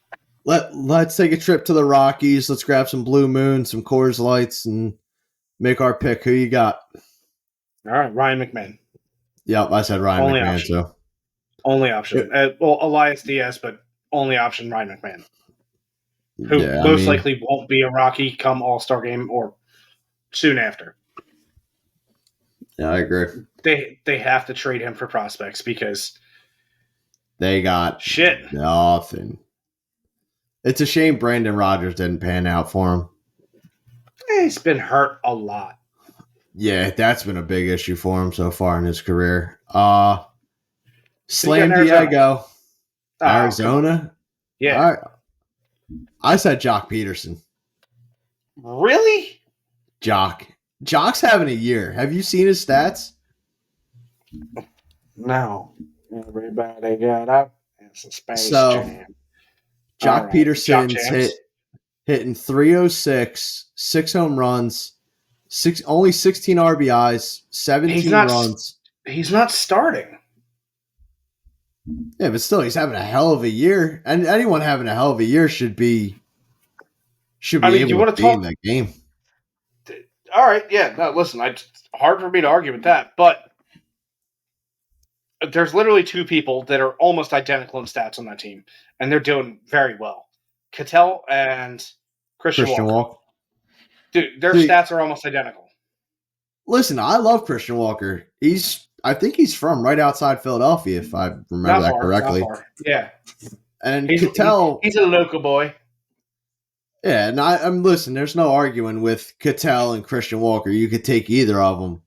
let's take a trip to the Rockies. Let's grab some Blue Moon, some Coors Lights, and make our pick. Who you got? All right, Ryan McMahon. Yep, I said Ryan McMahon too. Only option. Well, Elias Diaz, but only option Ryan McMahon, who Yeah, most likely won't be a Rocky come All-Star game or soon after. Yeah, I agree. They have to trade him for prospects because They got shit. nothing. It's a shame Brandon Rodgers didn't pan out for him. He's been hurt a lot. Yeah, that's been a big issue for him so far in his career. Slam Arizona? Diego, Oh, Arizona. Yeah. All right. I said Jock Peterson. Really? Jock's having a year. Have you seen his stats? No. Everybody got up. It's a Space Jam. Jock Right. Peterson's hitting 306, 6 home runs, only 16 RBIs, 17 runs. He's not starting. Yeah, but still, he's having a hell of a year. And anyone having a hell of a year should be able to be in that game. All right, yeah. No, listen, it's hard for me to argue with that, but there's literally two people that are almost identical in stats on that team, and they're doing very well. Cattell and Christian Walker. Dude, their stats are almost identical. Listen, I love Christian Walker. I think he's from right outside Philadelphia, if I remember that correctly. Not far. Yeah. And Cattell, he's a local boy. Yeah, and I'm listen, there's no arguing with Cattell and Christian Walker. You could take either of them.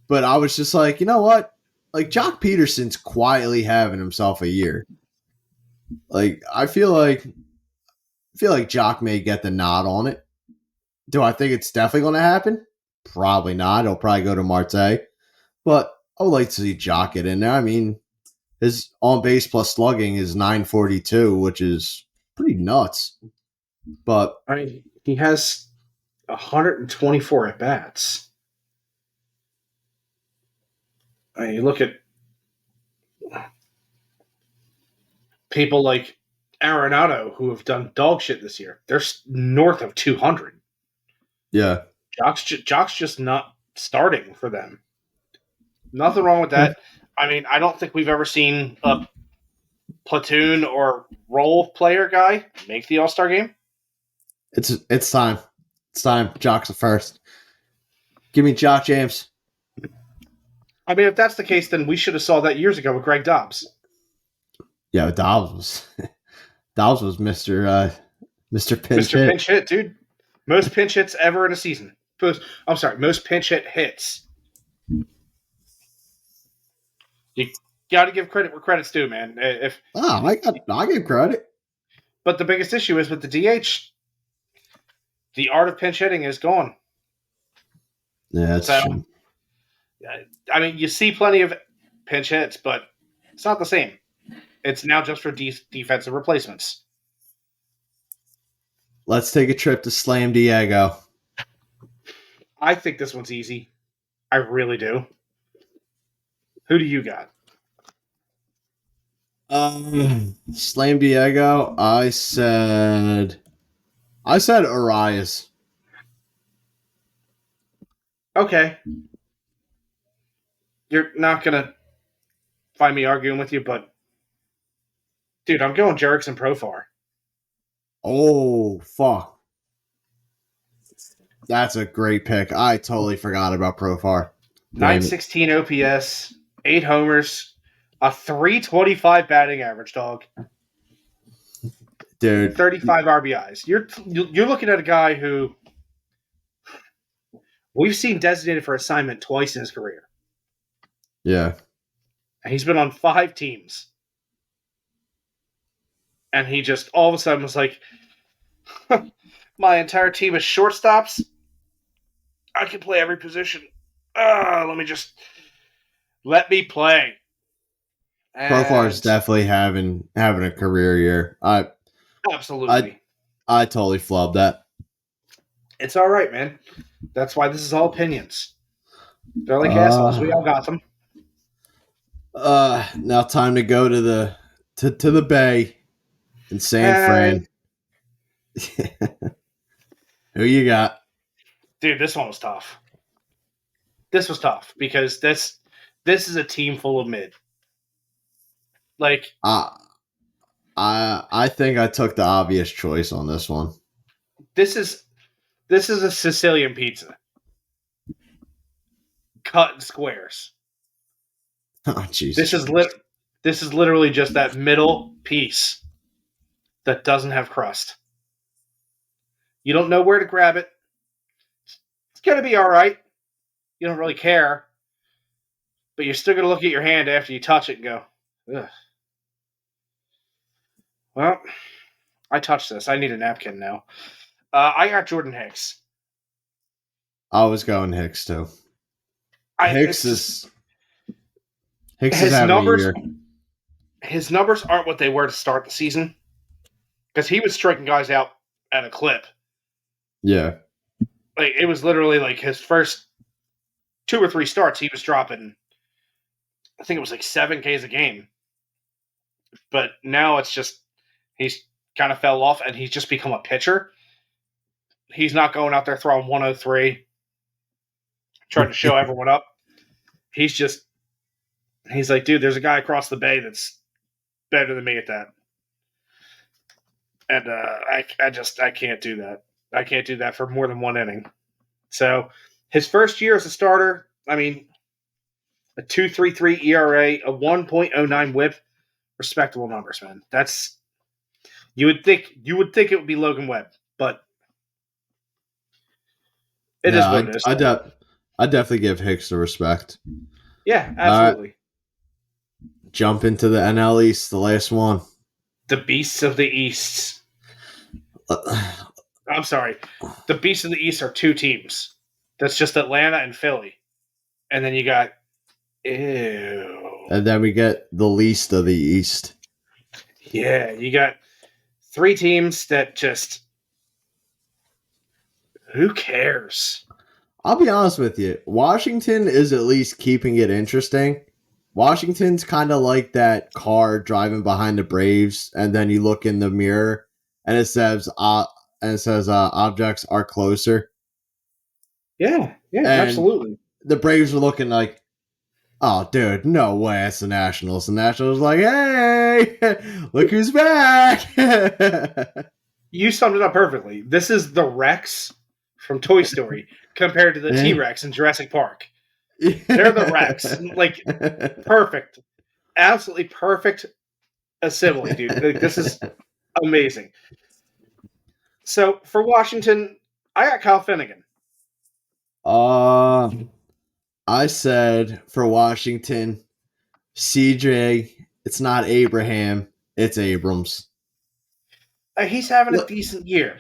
But I was just like, you know what? Like, Jock Peterson's quietly having himself a year. Like, I feel like Jock may get the nod on it. Do I think it's definitely going to happen? Probably not. He'll probably go to Marte. But I would like to see Jock get in there. I mean, his on-base plus slugging is 942, which is pretty nuts. But I mean, he has 124 at-bats. I mean, you look at people like Arenado who have done dog shit this year. They're north of 200. Yeah. Jock's just not starting for them. Nothing wrong with that. I mean, I don't think we've ever seen a platoon or role player guy make the All-Star game. It's time. It's time. Jock's the first. Give me Jock James. I mean, if that's the case, then we should have saw that years ago with Greg Dobbs. Yeah, Dobbs was Mr. Pinch Hit. Pinch Hit, dude. Most pinch hits ever in a season. Most pinch hit hits. You got to give credit where credit's due, man. I give credit. But the biggest issue is with the DH. The art of pinch hitting is gone. Yeah, that's true. I mean, you see plenty of pinch hits, but it's not the same. It's now just for defensive replacements. Let's take a trip to Slam Diego. I think this one's easy. I really do. Who do you got? Slam Diego. I said Arias. Okay. You're not going to find me arguing with you, but dude, I'm going Jerickson Profar. Oh, fuck. That's a great pick. I totally forgot about Profar. 916 OPS, 8 homers, a 325 batting average, dog. Dude. 35 RBIs. You're looking at a guy who we've seen designated for assignment twice in his career. Yeah. And he's been on 5 teams. And he just all of a sudden was like, my entire team is shortstops. I can play every position. Let me play. Profar's definitely having a career year. Absolutely. I totally flubbed that. It's all right, man. That's why this is all opinions. They're like assholes. We all got them. Now time to go to the Bay in San Fran. Who you got? Dude, this one was tough. This was tough because this is a team full of mid. Like, I think I took the obvious choice on this one. this is a Sicilian pizza. Cut in squares. Oh, Jesus. This is literally just that middle piece that doesn't have crust. You don't know where to grab it. It's gonna be all right. You don't really care, but you're still gonna look at your hand after you touch it and go, ugh. Well, I touched this. I need a napkin now. I got Jordan Hicks. I was going Hicks too. Hicks is his having numbers. a year. His numbers aren't what they were to start the season because he was striking guys out at a clip. Yeah. Like, it was literally like his first 2 or 3 starts, he was dropping, I think it was like 7 Ks a game. But now it's just, he's kind of fell off and he's just become a pitcher. He's not going out there throwing 103, trying to show everyone up. He's like, dude, there's a guy across the bay that's better than me at that. And I can't do that. I can't do that for more than 1 inning. So his first year as a starter, I mean, a 2.33 ERA, a 1.09 WHIP, respectable numbers, man. That's you would think it would be Logan Webb, but it is what it is. I definitely give Hicks the respect. Yeah, absolutely. Jump into the NL East, the last one. The Beasts of the East. I'm sorry. The Beasts of the East are 2 teams. That's just Atlanta and Philly. And then you got ew. And then we get the least of the East. Yeah, you got 3 teams that just who cares? I'll be honest with you. Washington is at least keeping it interesting. Washington's kind of like that car driving behind the Braves, and then you look in the mirror, and it says objects are closer. Yeah, and absolutely. The Braves were looking like, oh, dude, no way, it's the Nationals. The Nationals like, hey, look who's back. You summed it up perfectly. This is the Rex from Toy Story compared to the T-Rex in Jurassic Park. They're the Rex. Like, perfect. Absolutely perfect assembly, dude. Like, this is amazing. So, for Washington, I got Kyle Finnegan. I said for Washington, CJ, it's not Abraham, it's Abrams. He's having a decent year.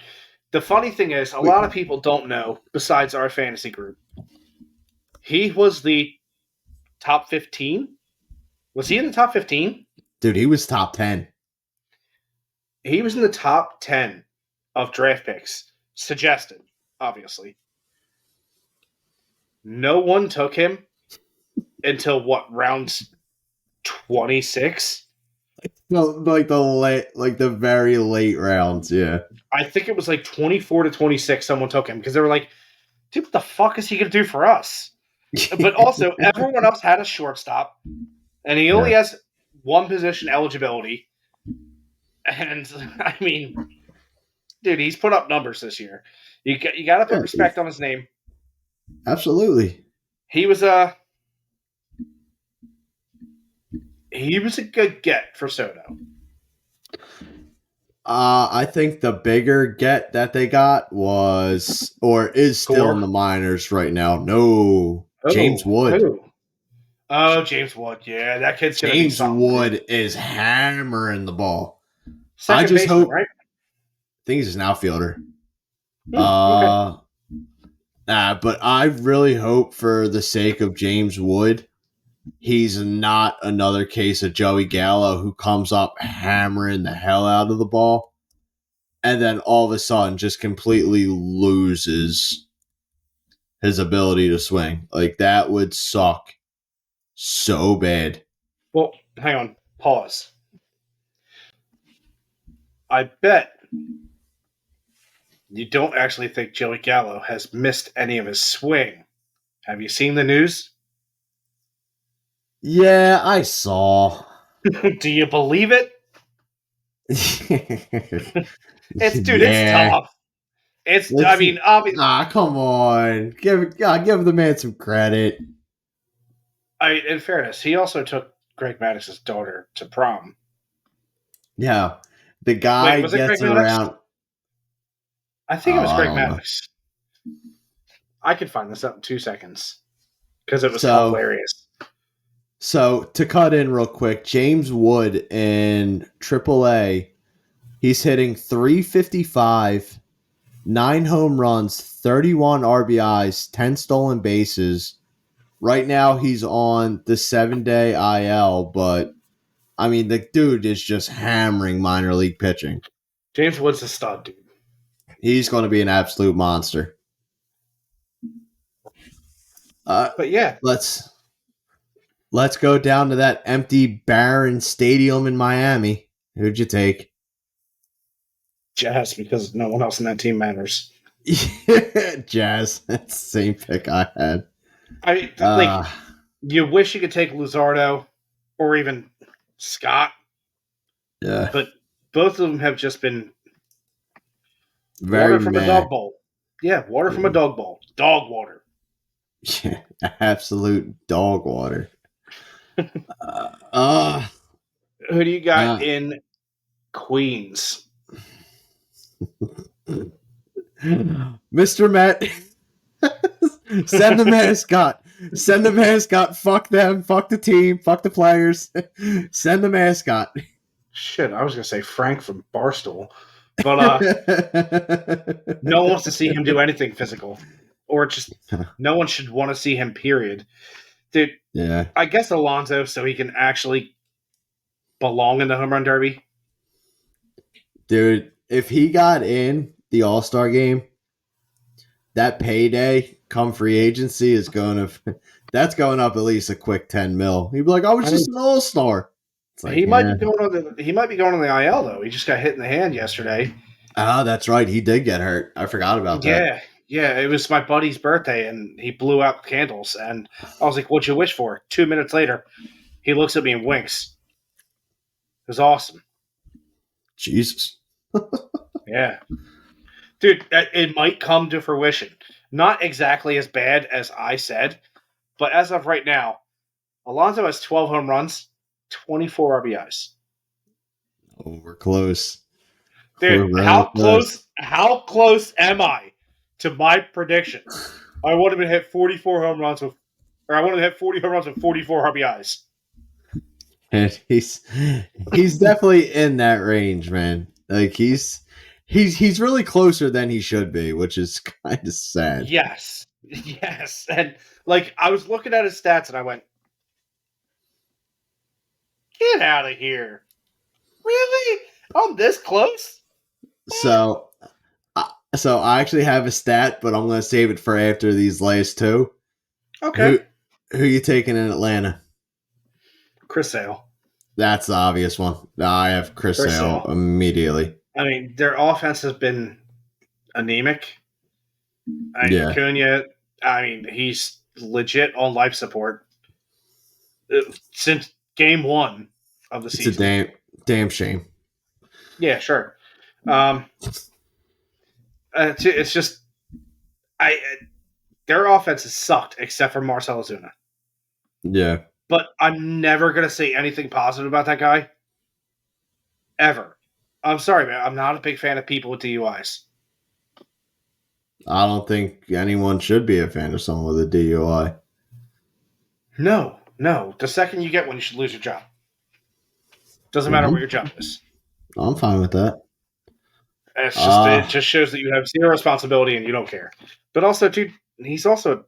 The funny thing is, a lot of people don't know, besides our fantasy group, he was the top 15? Was he in the top 15? Dude, he was top 10. He was in the top 10 of draft picks. Suggested, obviously. No one took him until what, rounds 26? No, like the very late rounds, yeah. I think it was like 24 to 26 someone took him because they were like, dude, what the fuck is he going to do for us? But also, everyone else had a shortstop, and he only has 1 position eligibility. And, I mean, dude, he's put up numbers this year. You got to put respect on his name. Absolutely. He was a good get for Soto. I think the bigger get that they got was, or is still in the minors right now. No, James Wood. Who? Oh, James Wood. Yeah, that kid's going to be something. James Wood is hammering the ball. Second I just baseman, hope. right? I think he's an outfielder. Okay. But I really hope, for the sake of James Wood, he's not another case of Joey Gallo who comes up hammering the hell out of the ball and then all of a sudden just completely loses his ability to swing. Like, that would suck so bad. Well, hang on. Pause. I bet you don't actually think Joey Gallo has missed any of his swing. Have you seen the news? Yeah, I saw. Do you believe it? It's tough. I mean, obviously, come on. Give the man some credit. in fairness, he also took Greg Maddox's daughter to prom. Yeah. The guy Wait, was it Greg gets Maddox? around. I think it was I Greg don't know. Maddox. I could find this up in 2 seconds because it was So- hilarious. So to cut in real quick, James Wood in AAA, he's hitting .355, 9 home runs, 31 RBIs, 10 stolen bases. Right now he's on the 7-day IL, but I mean the dude is just hammering minor league pitching. James Wood's a stud, dude. He's going to be an absolute monster. But yeah, Let's go down to that empty, barren stadium in Miami. Who'd you take? Jazz, because no one else in that team matters. Jazz. That's the same pick I had. You wish you could take Luzardo or even Scott, Yeah. but both of them have just been Very water from a mad. dog bowl. Yeah, water from a dog bowl. Dog water. Yeah, absolute dog water. Who do you got in Queens? Mr. Met. Send the mascot. Send the mascot. Fuck them. Fuck the team. Fuck the players. Send the mascot. Shit, I was going to say Frank from Barstool. But no one wants to see him do anything physical. Or just no one should want to see him, period. Dude, yeah. I guess Alonso, so he can actually belong in the home run derby. Dude, if he got in the All-Star game, that payday come free agency is that's going up at least a quick 10 mil. He'd be like, I was just an All-Star. It's like, he might be going on the IL though. He just got hit in the hand yesterday. Ah, that's right. He did get hurt. I forgot about that. Yeah. It was my buddy's birthday, and he blew out candles. And I was like, "What'd you wish for?" 2 minutes later, he looks at me and winks. It was awesome. Jesus. Yeah, dude, it might come to fruition. Not exactly as bad as I said, but as of right now, Alonso has 12 home runs, 24 RBIs. Oh, we're close. Dude, We're how close am I to my prediction? I want him to hit 44 home runs I want him to hit 40 home runs with 44 RBIs. And he's definitely in that range, man. Like he's really closer than he should be, which is kind of sad. Yes. And like I was looking at his stats and I went, "Get out of here. Really? I'm this close?" So I actually have a stat, but I'm going to save it for after these last two. Okay. Who you taking in Atlanta? Chris Sale. That's the obvious one. I have Chris Sale immediately. I mean, their offense has been anemic. Acuna, he's legit on life support since game 1 of the season. It's a damn shame. Yeah, sure. It's just their offense has sucked except for Marcell Ozuna. Yeah. But I'm never going to say anything positive about that guy. Ever. I'm sorry, man. I'm not a big fan of people with DUIs. I don't think anyone should be a fan of someone with a DUI. No. The second you get one, you should lose your job. Doesn't matter what your job is. I'm fine with that. It's just it just shows that you have zero responsibility and you don't care. But also, dude, he's also an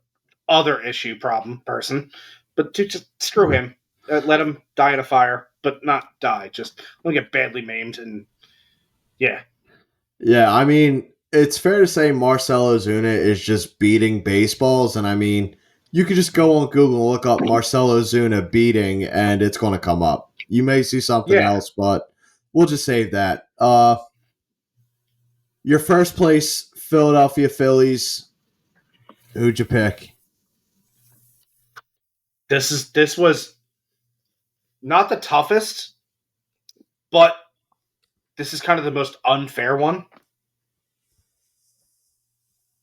other issue problem person. But dude, just screw him. Let him die in a fire, but not die. Just let him get badly maimed and yeah. Yeah, I mean, it's fair to say Marcell Ozuna is just beating baseballs, and I mean, you could just go on Google and look up Marcell Ozuna beating, and it's going to come up. You may see something else, but we'll just save that. Your first place, Philadelphia Phillies. Who'd you pick? This was not the toughest, but this is kind of the most unfair one.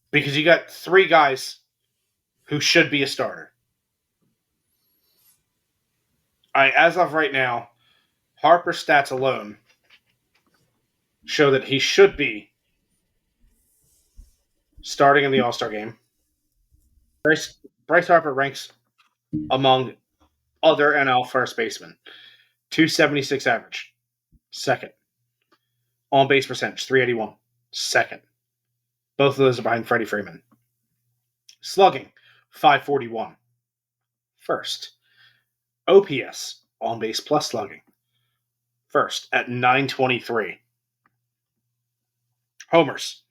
Because you got 3 guys who should be a starter. As of right now, Harper's stats alone show that he should be starting in the All-Star game. Bryce Harper ranks among other NL first basemen. 276 average. Second. On-base percentage, 381. Second. Both of those are behind Freddie Freeman. Slugging, 541. First. OPS, on-base plus slugging. First, at 923. Homers,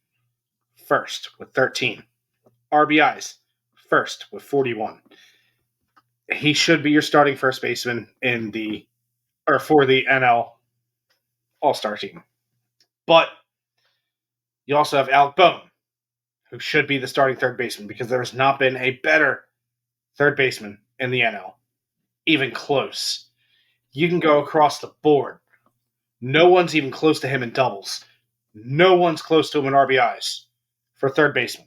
first with 13. RBIs, first with 41. He should be your starting first baseman for the NL All-Star team. But you also have Alec Bohm, who should be the starting third baseman because there has not been a better third baseman in the NL. Even close. You can go across the board. No one's even close to him in doubles. No one's close to him in RBIs for third baseman.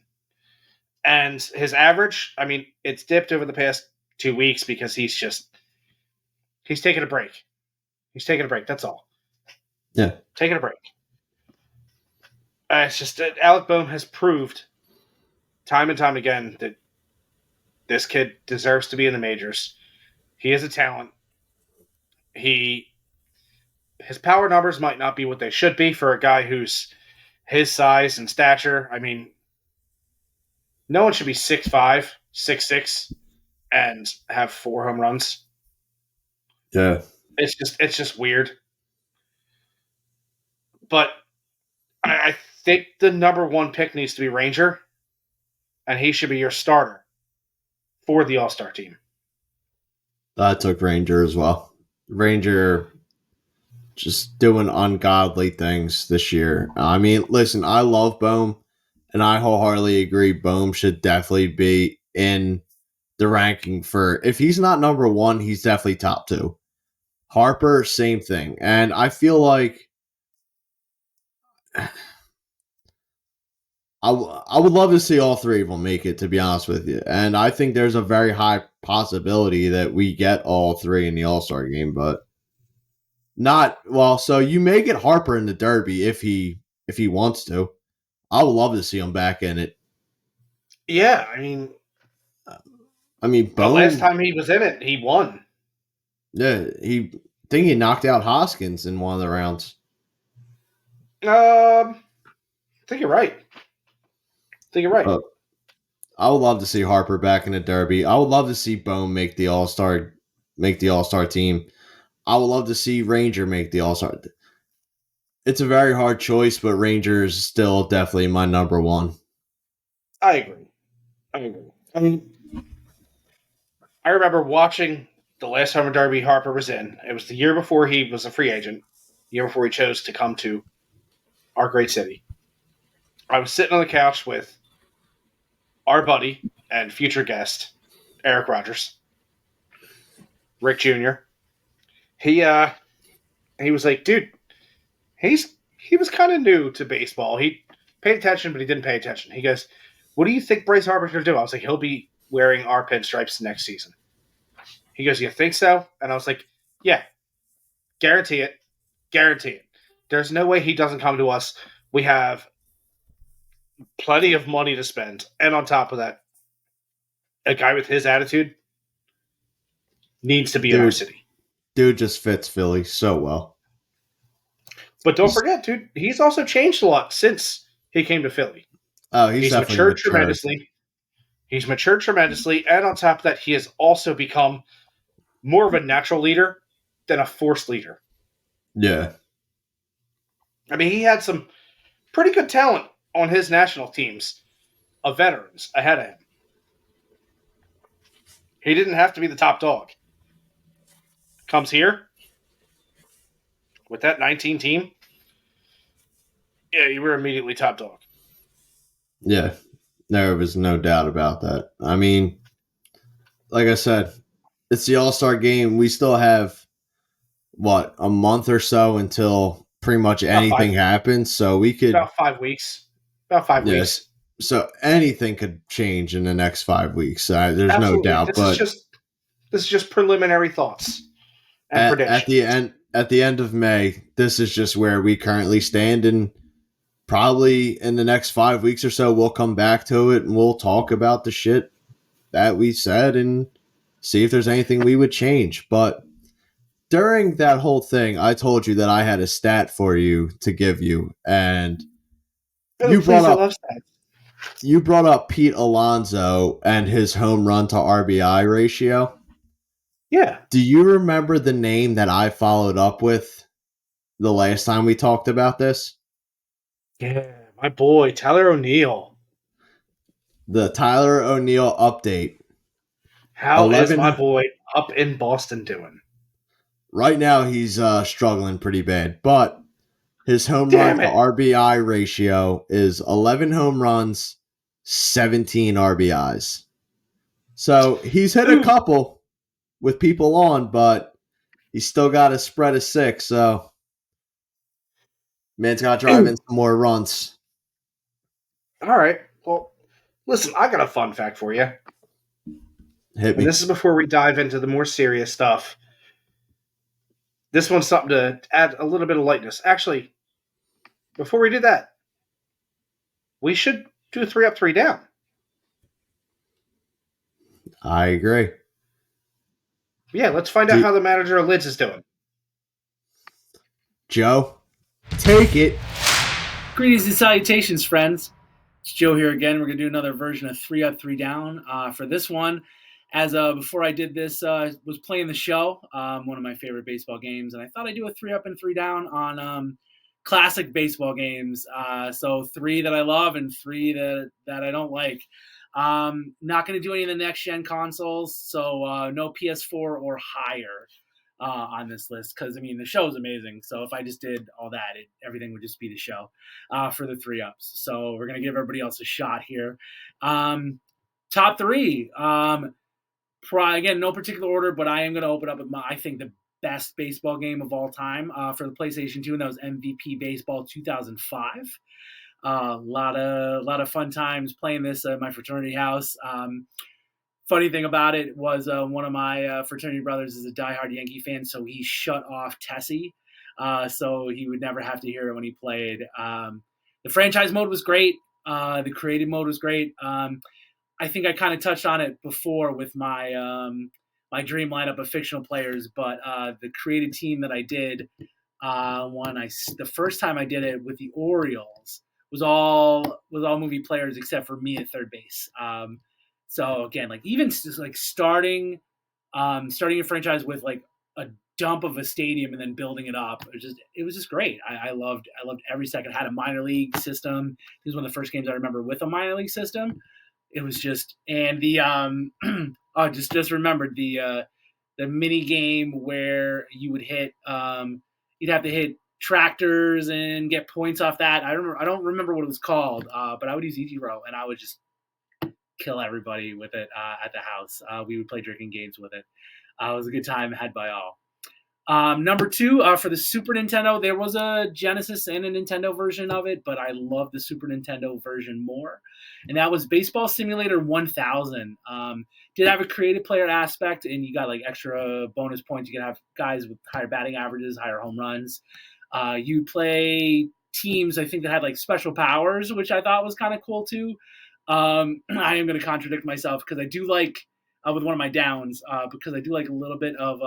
And his average, it's dipped over the past 2 weeks because he's taking a break. He's taking a break, that's all. Yeah. Taking a break. It's just that Alec Bohm has proved time and time again that this kid deserves to be in the majors. He is a talent. His power numbers might not be what they should be for a guy who's his size and stature. No one should be 6'5", 6'6", and have 4 home runs. Yeah. It's just weird. But I think the number 1 pick needs to be Ranger, and he should be your starter for the All-Star team. I took Ranger as well. Ranger just doing ungodly things this year. Listen, I love Bohm, and I wholeheartedly agree Bohm should definitely be in the ranking for, if he's not number 1, he's definitely top 2. Harper, same thing. And I feel like I would love to see all 3 of them make it, to be honest with you. And I think there's a very high possibility that we get all 3 in the All-Star game, but so you may get Harper in the Derby if he wants to. I would love to see him back in it. Yeah, Bohm, the last time he was in it, he won. Yeah, he knocked out Hoskins in one of the rounds. I think you're right. I would love to see Harper back in the Derby. I would love to see Bohm make the All-Star team. I would love to see Ranger make the All-Star. It's a very hard choice, but Ranger is still definitely my number 1. I agree. I remember watching the last Home Run Derby Harper was in. It was the year before he was a free agent, the year before he chose to come to our great city. I was sitting on the couch with our buddy and future guest, Eric Rogers, Rick Jr. He was like, dude, he was kind of new to baseball. He paid attention, but he didn't pay attention. He goes, what do you think Bryce Harper's going to do? I was like, he'll be wearing our pinstripes next season. He goes, you think so? And I was like, yeah, guarantee it. There's no way he doesn't come to us. We have plenty of money to spend. And on top of that, a guy with his attitude needs to be in our city. Dude just fits Philly so well. But don't forget, dude, he's also changed a lot since he came to Philly. Oh, he's matured tremendously. He's matured tremendously. And on top of that, he has also become more of a natural leader than a forced leader. Yeah. He had some pretty good talent on his national teams of veterans ahead of him. He didn't have to be the top dog. Comes here with that 19 team. Yeah, you were immediately top dog. Yeah, there was no doubt about that. Like I said, it's the All-Star game. We still have a month or so until pretty much anything happens. So we could about 5 weeks. About 5 yes. weeks. So anything could change in the next 5 weeks. There's no Absolutely. doubt. But This is just preliminary thoughts and at predictions. the end of May, this is just where we currently stand, and probably in the next 5 weeks or so, we'll come back to it and we'll talk about the shit that we said and see if there's anything we would change. But during that whole thing, I told you that I had a stat for you to give you, and you brought up Pete Alonso and his home run to RBI ratio. Yeah. Do you remember the name that I followed up with the last time we talked about this? Yeah, my boy, Tyler O'Neill. The Tyler O'Neill update. How is my boy up in Boston doing? Right now, he's struggling pretty bad, but his home run to RBI ratio is 11 home runs, 17 RBIs. So he's hit a couple with people on, but he's still got a spread of 6. So man's got to drive in some more runs. All right. Well, listen, I got a fun fact for you. Hit me. And this is before we dive into the more serious stuff. This one's something to add a little bit of lightness. Actually, before we do that, we should do 3 up, 3 down. I agree. Yeah, let's find out how the manager of Lids is doing. Joe, take it. Greetings and salutations, friends. It's Joe here again. We're going to do another version of 3 up, 3 down. For this one, as before I did this, was playing the show, one of my favorite baseball games, and I thought I'd do a 3 up and 3 down on classic baseball games. So 3 that I love and 3 that I don't like. Not going to do any of the next-gen consoles, so no PS4 or higher on this list, because, I mean, the show is amazing. So if I just did all that, everything would just be the show for the 3 ups. So we're going to give everybody else a shot here. Top 3. Again, no particular order, but I am going to open up with I think the best baseball game of all time for the PlayStation 2, and that was MVP Baseball 2005. A lot of fun times playing this at my fraternity house. Funny thing about it was one of my fraternity brothers is a diehard Yankee fan, so he shut off Tessie, so he would never have to hear it when he played. The franchise mode was great. The creative mode was great. I think I kind of touched on it before with my my dream lineup of fictional players, but the creative team that I did the first time I did it with the Orioles was all movie players except for me at third base. So again, like even just like starting a franchise with like a dump of a stadium and then building it up, it was just great. I loved every second. Had a minor league system. This was one of the first games I remember with a minor league system. It was just, and the just remembered the mini game where you would hit you'd have to hit tractors and get points off that. I don't remember what it was called, but I would use Easy Row and I would just kill everybody with it at the house. We would play drinking games with it. It was a good time had by all. Number 2, for the Super Nintendo, there was a Genesis and a Nintendo version of it, but I love the Super Nintendo version more. And that was Baseball Simulator 1000. Did have a creative player aspect, and you got like extra bonus points. You could have guys with higher batting averages, higher home runs. You play teams, I think, that had like special powers, which I thought was kind of cool too. I am going to contradict myself because I do like with one of my downs because I do like a little bit of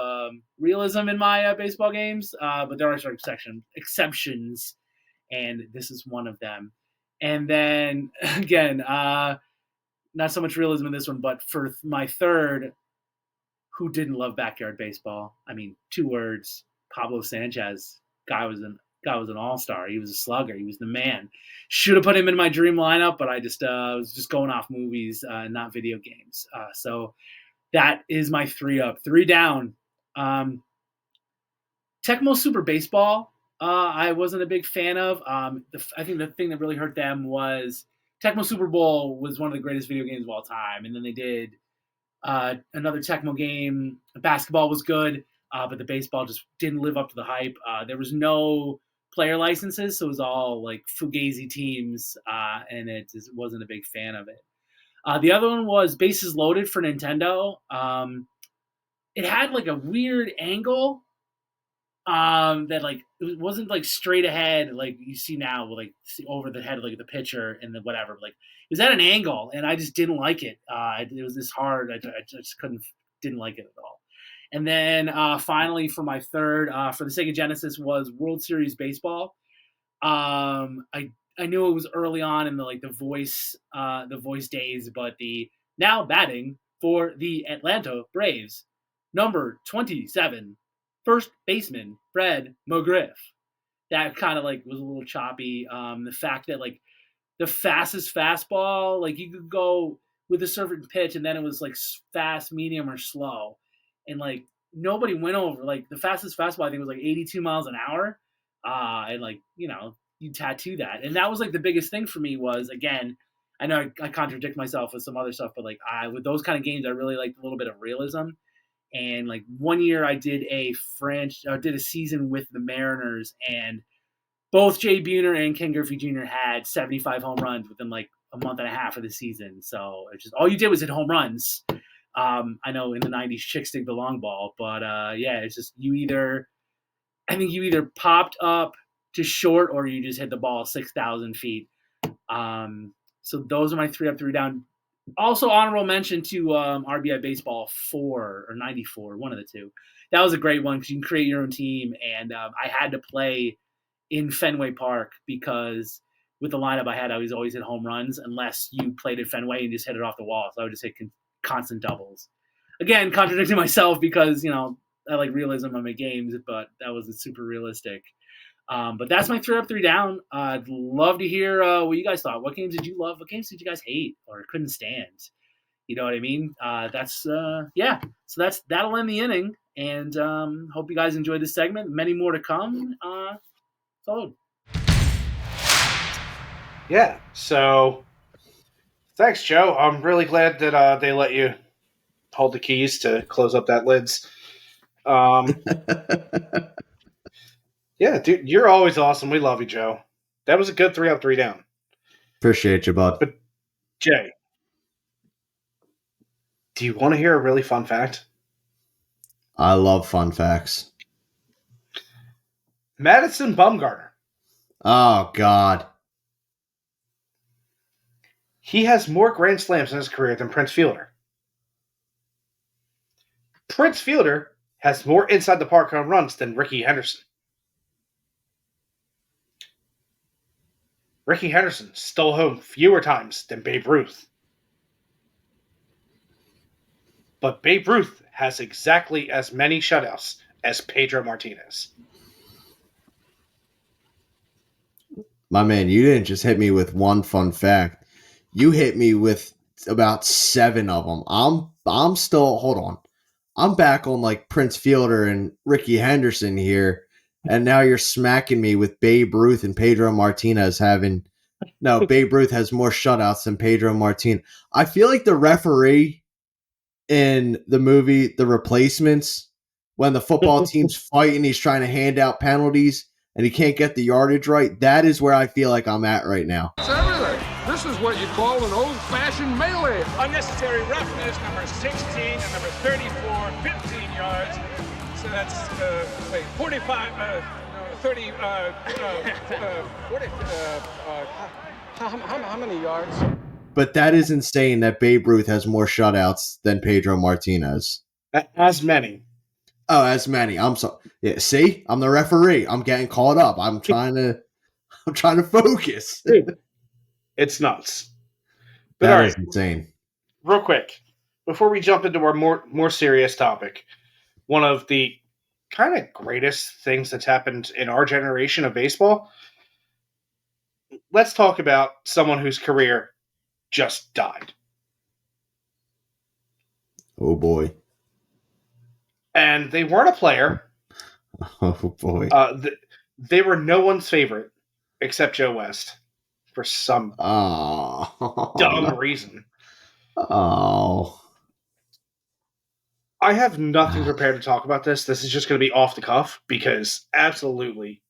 realism in my baseball games, but there are sort of exceptions, and this is one of them. And then again, not so much realism in this one, but for my third, who didn't love backyard baseball? I mean, 2 words: Pablo Sanchez. Guy was an all-star. He was a slugger. He was the man. Should have put him in my dream lineup, but I just was just going off movies, not video games. So that is my 3 up. 3 down. Tecmo Super Baseball, I wasn't a big fan of. I think the thing that really hurt them was Tecmo Super Bowl was one of the greatest video games of all time. And then they did another Tecmo game. Basketball was good. but the baseball just didn't live up to the hype. There was no player licenses, so it was all like fugazi teams, and it just wasn't a big fan of it. The other one was Bases Loaded for Nintendo. It had like a weird angle that like it wasn't like straight ahead like you see now with like over the head of like the pitcher and the whatever. Like it was at an angle, and I just didn't like it. It was this hard. I just didn't like it at all. And then finally for my third for the Sega Genesis was World Series Baseball. I knew it was early on in the voice days, but the now batting for the Atlanta Braves, number 27, first baseman Fred McGriff. That kind of like was a little choppy. The fact that like the fastest fastball, like you could go with a certain pitch, and then it was like fast, medium, or slow, and like nobody went over like the fastest fastball. I think was like 82 miles an hour, and like you tattoo that, and that was like the biggest thing for me was again. I know I contradict myself with some other stuff, but like with those kind of games, I really liked a little bit of realism. And like one year I did a season with the Mariners, and both Jay Buhner and Ken Griffey Jr. had 75 home runs within like a month and a half of the season. So it's just all you did was hit home runs. I know in the 90s chicks dig the long ball, but yeah, it's just I think you either popped up to short or you just hit the ball 6,000 feet. So those are my 3 up, 3 down. Also, honorable mention to RBI Baseball 4 or 94, one of the two. That was a great one because you can create your own team. And I had to play in Fenway Park because with the lineup I had, I was always hit home runs unless you played at Fenway and just hit it off the wall. So I would just hit constant doubles. Again, contradicting myself because, I like realism on my games, but that wasn't super realistic. But that's my 3 up, 3 down. I'd love to hear what you guys thought. What games did you love? What games did you guys hate or couldn't stand? You know what I mean? Yeah. So that'll end the inning. And hope you guys enjoyed this segment. Many more to come. Solid. Yeah. So thanks, Joe. I'm really glad that they let you hold the keys to close up that lids. Yeah, dude, you're always awesome. We love you, Joe. That was a good 3 up, 3 down. Appreciate you, bud. But Jay, do you want to hear a really fun fact? I love fun facts. Madison Bumgarner. Oh, God. He has more Grand Slams in his career than Prince Fielder. Prince Fielder has more inside the park home runs than Rickey Henderson. Rickey Henderson stole home fewer times than Babe Ruth. But Babe Ruth has exactly as many shutouts as Pedro Martinez. My man, you didn't just hit me with one fun fact. You hit me with about 7 of them. I'm still, hold on. I'm back on like Prince Fielder and Rickey Henderson here. And now you're smacking me with Babe Ruth and Pedro Martinez Babe Ruth has more shutouts than Pedro Martinez. I feel like the referee in the movie The Replacements, when the football team's fighting, he's trying to hand out penalties and he can't get the yardage right. That is where I feel like I'm at right now. It's everything. This is what you call an old-fashioned melee. Unnecessary roughness, number 16 and number 34, 15 yards. So that's, 45, 30, 40, how many yards? But that is insane that Babe Ruth has more shutouts than Pedro Martinez. As many. Oh, as many. I'm sorry. Yeah, see, I'm the referee. I'm getting caught up. I'm trying to focus. It's nuts. But That is insane. Real quick, before we jump into our more serious topic, one of the kind of greatest things that's happened in our generation of baseball, let's talk about someone whose career just died. Oh, boy. And they weren't a player. Oh, boy. They were no one's favorite except Joe West for some dumb reason. Oh. I have nothing prepared to talk about this. This is just going to be off the cuff because absolutely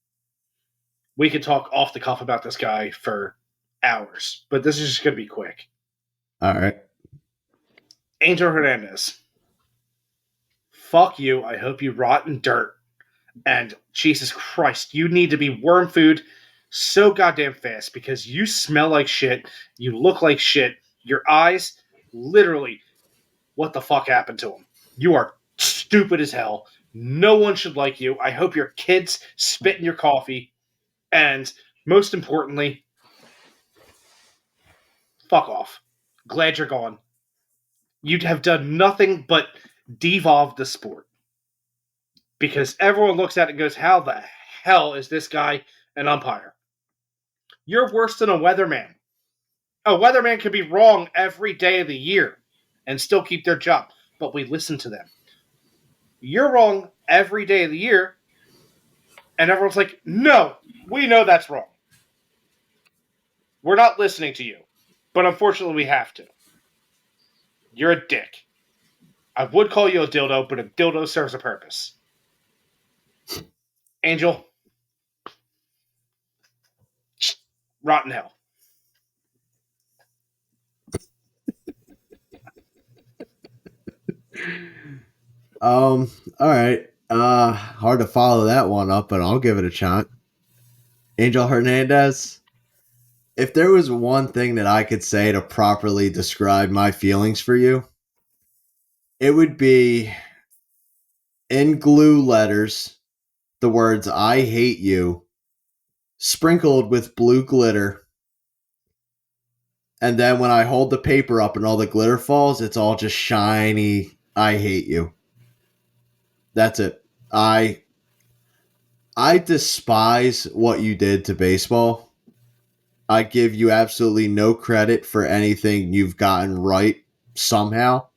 we could talk off the cuff about this guy for hours, but this is just going to be quick. All right. Angel Hernandez. Fuck you. I hope you rot in dirt. And Jesus Christ, you need to be worm food so goddamn fast because you smell like shit. You look like shit. Your eyes, literally, what the fuck happened to them? You are stupid as hell. No one should like you. I hope your kids spit in your coffee. And most importantly, fuck off. Glad you're gone. You'd have done nothing but devolve the sport. Because everyone looks at it and goes, how the hell is this guy an umpire? You're worse than a weatherman. A weatherman could be wrong every day of the year and still keep their job, but we listen to them. You're wrong every day of the year, and everyone's like, no, we know that's wrong. We're not listening to you, but unfortunately we have to. You're a dick. I would call you a dildo, but a dildo serves a purpose. Angel, rotten hell. All right. Hard to follow that one up, but I'll give it a shot. Angel Hernandez. If there was one thing that I could say to properly describe my feelings for you, it would be in glue letters, the words "I hate you," sprinkled with blue glitter. And then when I hold the paper up and all the glitter falls, it's all just shiny. I hate you. That's it. I despise what you did to baseball. I give you absolutely no credit for anything you've gotten right somehow.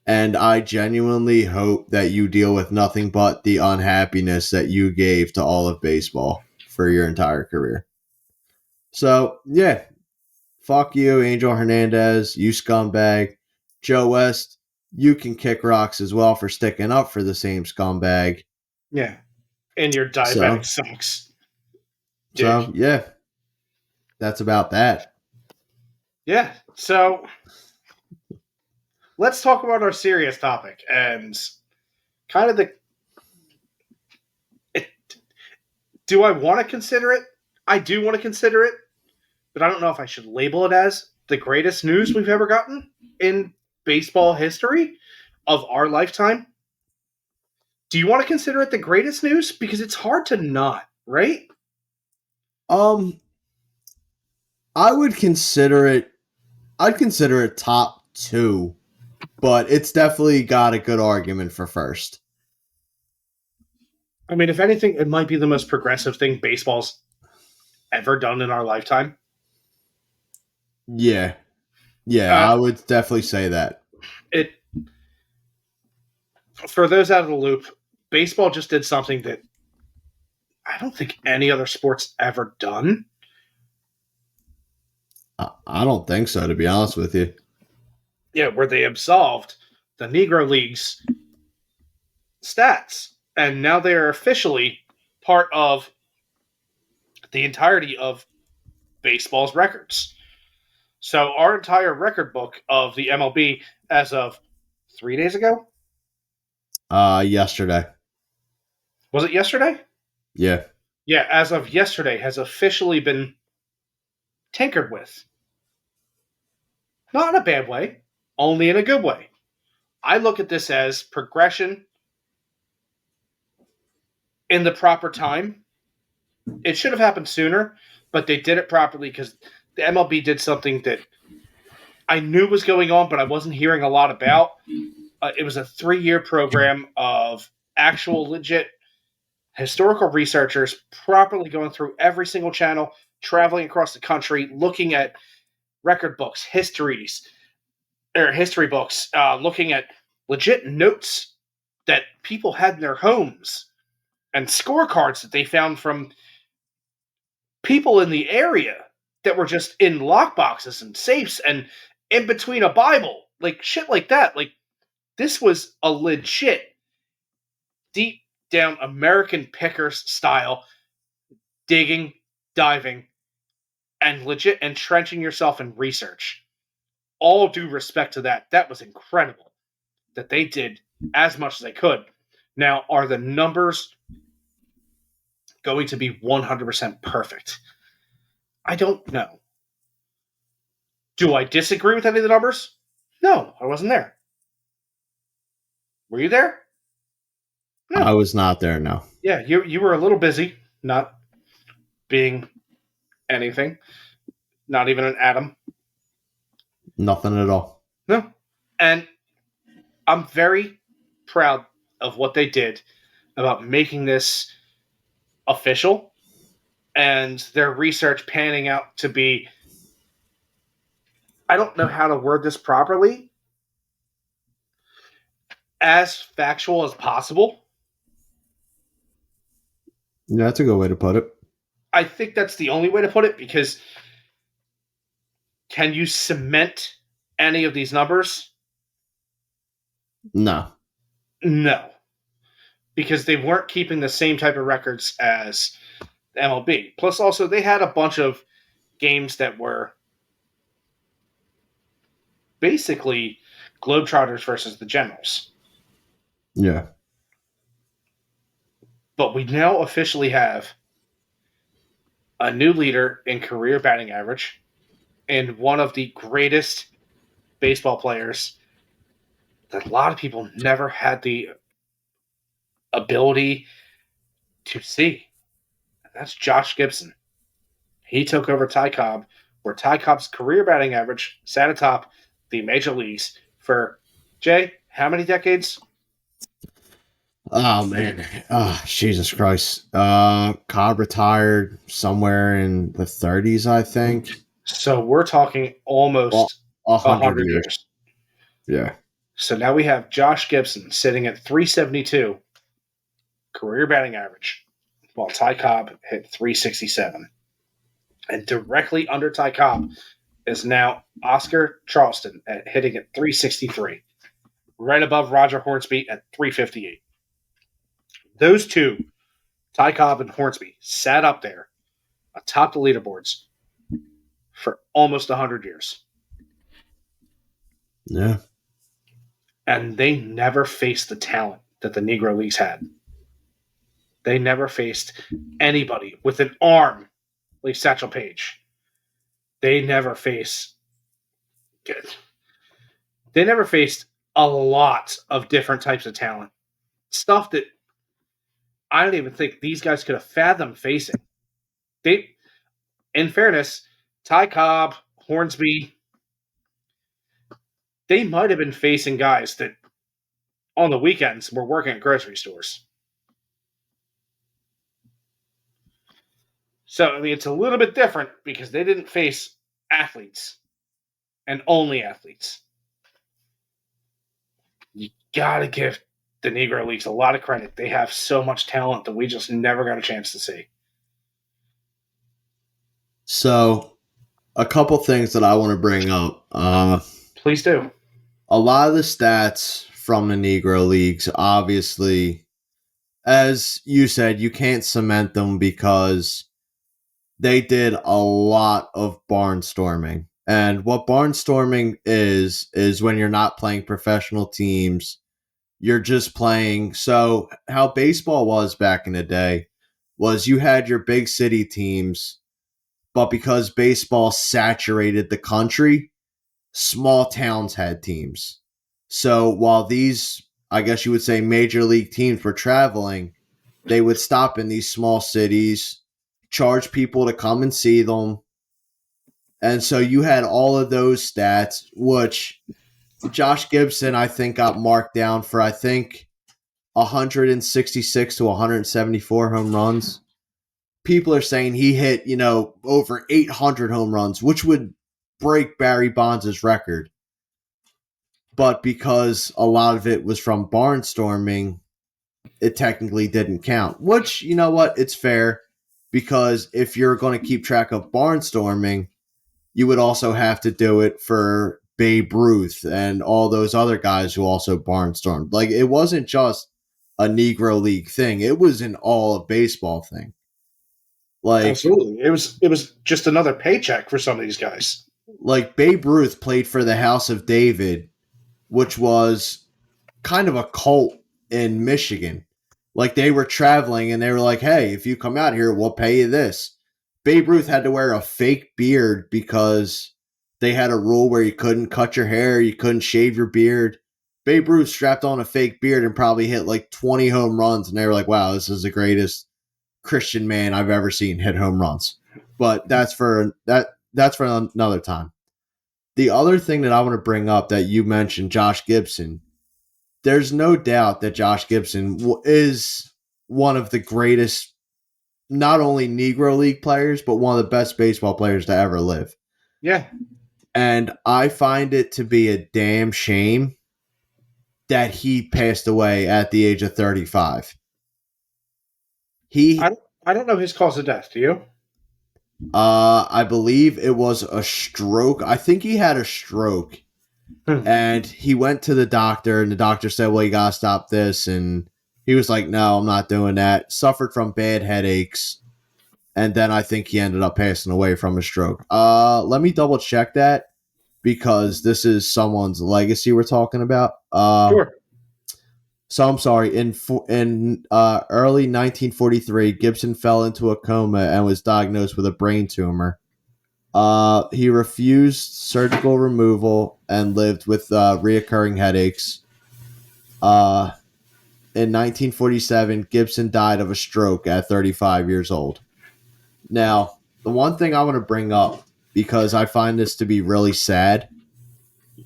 And I genuinely hope that you deal with nothing but the unhappiness that you gave to all of baseball for your entire career. So, yeah. Fuck you, Angel Hernandez, you scumbag. Joe West, you can kick rocks as well for sticking up for the same scumbag. Yeah. And your diabetic socks. Dude. So, yeah. That's about that. Yeah. So, let's talk about our serious topic and kind of do I want to consider it? I do want to consider it, but I don't know if I should label it as the greatest news we've ever gotten in baseball history of our lifetime. Do you want to consider it the greatest news? Because it's hard to not, right? I would consider it. I'd consider it top 2, but it's definitely got a good argument for first. I mean, if anything, it might be the most progressive thing baseball's ever done in our lifetime. Yeah. I would definitely say that. For those out of the loop, baseball just did something that I don't think any other sport's ever done. I don't think so, to be honest with you. Yeah, where they absolved the Negro Leagues stats, and now they are officially part of the entirety of baseball's records. So our entire record book of the MLB as of 3 days ago? Yesterday. Was it yesterday? Yeah. Yeah, as of yesterday has officially been tinkered with. Not in a bad way, only in a good way. I look at this as progression in the proper time. It should have happened sooner, but they did it properly because the MLB did something that I knew was going on, but I wasn't hearing a lot about. It was a 3-year program of actual legit historical researchers properly going through every single channel, traveling across the country, looking at record books, history books, looking at legit notes that people had in their homes and scorecards that they found from people in the area that were just in lockboxes and safes and in between a Bible, like shit like that. Like This was a legit, deep down American Pickers style digging, diving, and legit entrenching yourself in research. All due respect to that. That was incredible that they did as much as they could. Now, are the numbers going to be 100% perfect? I don't know. Do I disagree with any of the numbers? No, I wasn't there. Were you there? No. I was not there, no. Yeah, you were a little busy, not being anything, not even an atom. Nothing at all. No. And I'm very proud of what they did about making this official and their research panning out to be, I don't know how to word this properly, as factual as possible. Yeah, that's a good way to put it. I think that's the only way to put it, because can you cement any of these numbers? No. No. Because they weren't keeping the same type of records as the MLB. Plus, also, they had a bunch of games that were basically Globetrotters versus the Generals. Yeah. But we now officially have a new leader in career batting average and one of the greatest baseball players that a lot of people never had the ability to see. And that's Josh Gibson. He took over Ty Cobb, where Ty Cobb's career batting average sat atop the major leagues for, Jay, how many decades? Oh, man. Oh, Jesus Christ. Cobb retired somewhere in the 30s, I think. So we're talking almost 100 years. Yeah. So now we have Josh Gibson sitting at 372 career batting average, while Ty Cobb hit 367. And directly under Ty Cobb is now Oscar Charleston hitting at 363, right above Roger Hornsby at 358. Those two, Ty Cobb and Hornsby, sat up there atop the leaderboards for almost 100 years. Yeah. And they never faced the talent that the Negro Leagues had. They never faced anybody with an arm like Satchel Paige. They never faced a lot of different types of talent. Stuff that I don't even think these guys could have fathomed facing. In fairness, Ty Cobb, Hornsby, they might have been facing guys that on the weekends were working at grocery stores. So, I mean, it's a little bit different because they didn't face athletes and only athletes. You got to give the Negro Leagues a lot of credit. They have so much talent that we just never got a chance to see. So, a couple things that I want to bring up. Please do. A lot of the stats from the Negro Leagues, obviously, as you said, you can't cement them because they did a lot of barnstorming. And what barnstorming is when you're not playing professional teams, you're just playing. So how baseball was back in the day was you had your big city teams, but because baseball saturated the country, small towns had teams. So while these, I guess you would say, major league teams were traveling, they would stop in these small cities, charge people to come and see them. And so you had all of those stats, which Josh Gibson, I think, got marked down for, 166 to 174 home runs. People are saying he hit, over 800 home runs, which would break Barry Bonds' record. But because a lot of it was from barnstorming, it technically didn't count. Which, you know what, it's fair. Because if you're going to keep track of barnstorming, you would also have to do it for Babe Ruth and all those other guys who also barnstormed. Like, it wasn't just a Negro League thing. It was an all of baseball thing. Like, absolutely, it was just another paycheck for some of these guys. Like, Babe Ruth played for the House of David, which was kind of a cult in Michigan. Like, they were traveling and they were like, hey, if you come out here, we'll pay you this. Babe Ruth had to wear a fake beard because they had a rule where you couldn't cut your hair, you couldn't shave your beard. Babe Ruth strapped on a fake beard and probably hit like 20 home runs, and they were like, wow, this is the greatest Christian man I've ever seen hit home runs. But that's for another time. The other thing that I want to bring up that you mentioned, Josh Gibson, there's no doubt that Josh Gibson is one of the greatest, not only Negro League players, but one of the best baseball players to ever live. Yeah. And I find it to be a damn shame that he passed away at the age of 35. I don't know his cause of death. Do you? I believe it was a stroke. I think he had a stroke. And he went to the doctor, and the doctor said, well, you got to stop this. And he was like, no, I'm not doing that. Suffered from bad headaches. And then I think he ended up passing away from a stroke. Let me double check that, because this is someone's legacy we're talking about. Sure. So I'm sorry. In early 1943, Gibson fell into a coma and was diagnosed with a brain tumor. He refused surgical removal and lived with reoccurring headaches. In 1947, Gibson died of a stroke at 35 years old. Now, the one thing I want to bring up, because I find this to be really sad,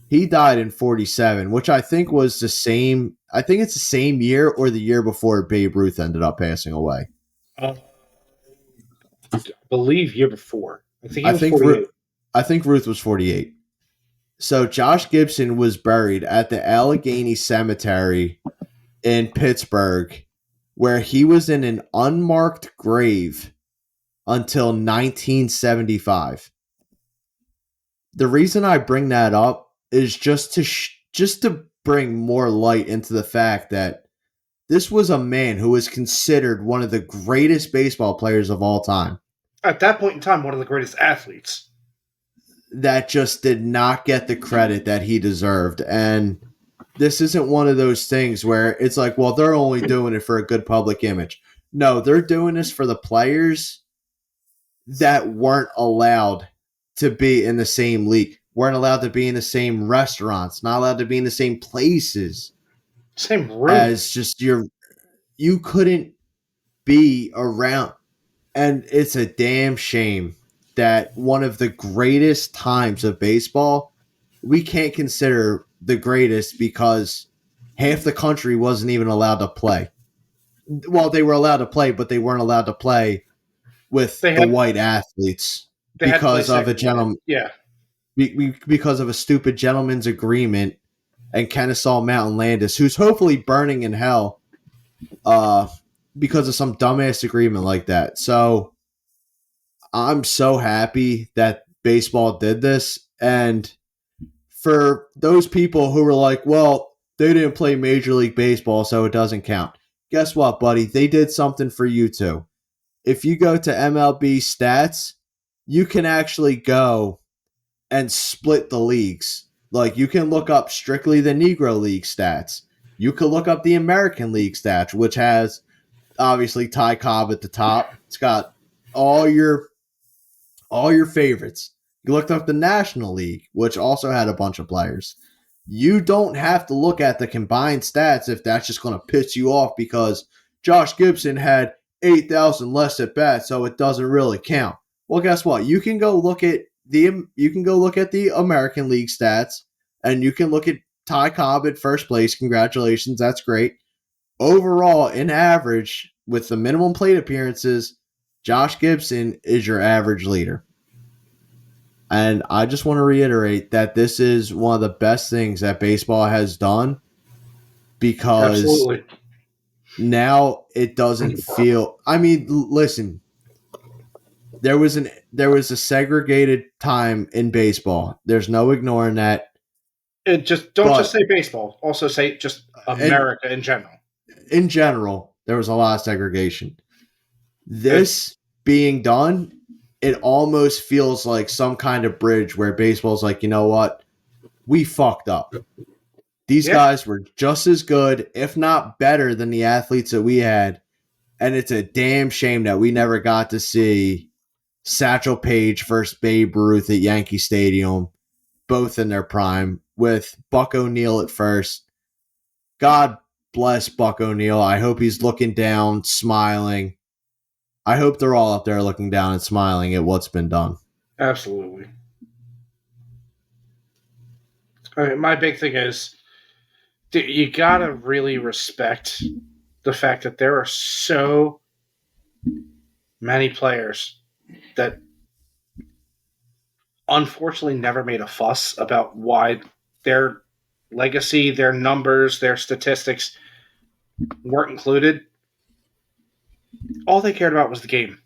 he died in 47, which I think was the same. I think it's the same year or the year before Babe Ruth ended up passing away. I believe year before. I think he was 48. I think Ruth was 48. So Josh Gibson was buried at the Allegheny Cemetery in Pittsburgh, where he was in an unmarked grave until 1975. The reason I bring that up is just to bring more light into the fact that this was a man who was considered one of the greatest baseball players of all time. At that point in time, one of the greatest athletes. That just did not get the credit that he deserved. And this isn't one of those things where it's like, well, they're only doing it for a good public image. No, they're doing this for the players that weren't allowed to be in the same league, weren't allowed to be in the same restaurants, not allowed to be in the same places. Same room. As just you couldn't be around. And it's a damn shame that one of the greatest times of baseball, we can't consider the greatest because half the country wasn't even allowed to play. Well, they were allowed to play, but they weren't allowed to play with the white athletes because of a gentleman. Yeah, because of a stupid gentleman's agreement, and Kennesaw Mountain Landis, who's hopefully burning in hell, because of some dumbass agreement like that. So I'm so happy that baseball did this. And for those people who were like, well, they didn't play Major League Baseball, so it doesn't count. Guess what, buddy? They did something for you too. If you go to MLB stats, you can actually go and split the leagues. Like, you can look up strictly the Negro League stats. You can look up the American League stats, which has obviously Ty Cobb at the top. It's got all your favorites. You looked up the National League, which also had a bunch of players. You don't have to look at the combined stats if that's just going to piss you off because Josh Gibson had 8,000 less at bats, so it doesn't really count. Well, guess what? You can go look at the American League stats, and you can look at Ty Cobb at first place. Congratulations, that's great. Overall, in average, with the minimum plate appearances, Josh Gibson is your average leader. And I just want to reiterate that this is one of the best things that baseball has done, because absolutely. Now it doesn't feel. I mean, listen, there was a segregated time in baseball. There's no ignoring that. Don't just say baseball. Also say just America in general. In general, there was a lot of segregation. This being done, it almost feels like some kind of bridge where baseball's like, you know what? We fucked up. These guys were just as good, if not better, than the athletes that we had. And it's a damn shame that we never got to see Satchel Paige versus Babe Ruth at Yankee Stadium, both in their prime, with Buck O'Neil at first. God bless Buck O'Neil. I hope he's looking down, smiling. I hope they're all up there looking down and smiling at what's been done. Absolutely. I mean, my big thing is, you gotta really respect the fact that there are so many players that unfortunately never made a fuss about why their legacy, their numbers, their statistics weren't included. All they cared about was the game.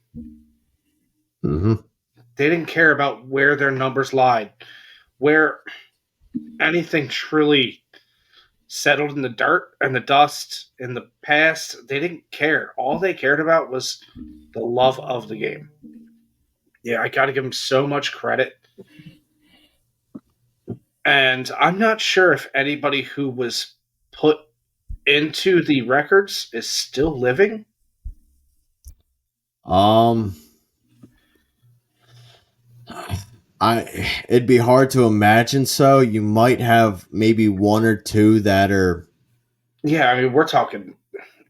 Mm-hmm. They didn't care about where their numbers lied, where anything truly settled in the dirt and the dust in the past. They didn't care. All they cared about was the love of the game. Yeah, I got to give them so much credit. And I'm not sure if anybody who was put into the records is still living. It'd be hard to imagine so. You might have maybe one or two that are. Yeah, I mean, we're talking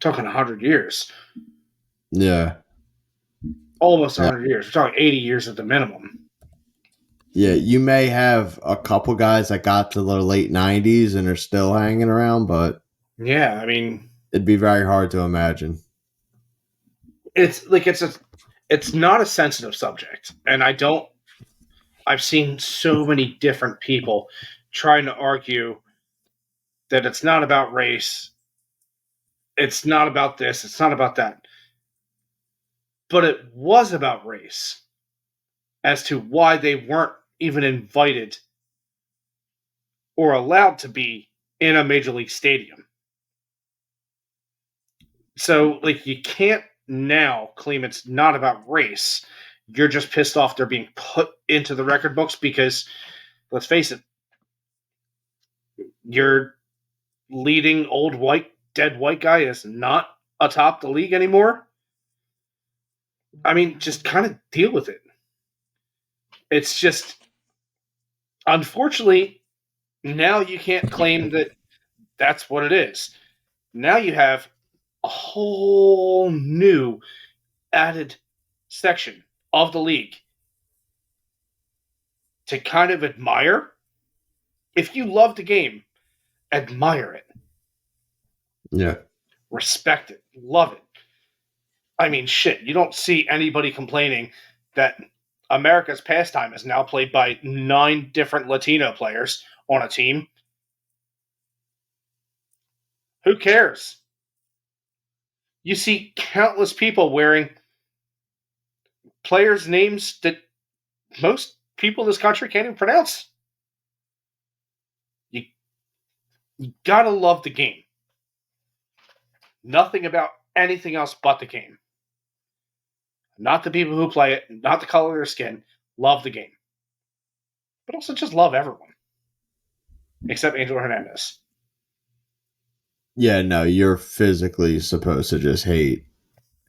100 years. Yeah. Almost 100 years. We're talking 80 years at the minimum. Yeah, you may have a couple guys that got to the late 90s and are still hanging around, but yeah, I mean, it'd be very hard to imagine. It's not a sensitive subject, and I've seen so many different people trying to argue that it's not about race, it's not about this, it's not about that. But it was about race as to why they weren't even invited or allowed to be in a major league stadium. So, you can't now claim it's not about race. You're just pissed off they're being put into the record books because, let's face it, your leading dead white guy is not atop the league anymore. I mean, just kind of deal with it. It's just, unfortunately, now you can't claim that that's what it is. Now you have a whole new added section of the league to kind of admire. If you love the game, admire it. Yeah. Respect it. Love it. I mean, shit, you don't see anybody complaining that America's pastime is now played by 9 different Latino players on a team. Who cares? You see countless people wearing players' names that most people in this country can't even pronounce. You gotta love the game. Nothing about anything else but the game. Not the people who play it, not the color of their skin. Love the game. But also just love everyone. Except Angel Hernandez. Yeah, no, you're physically supposed to just hate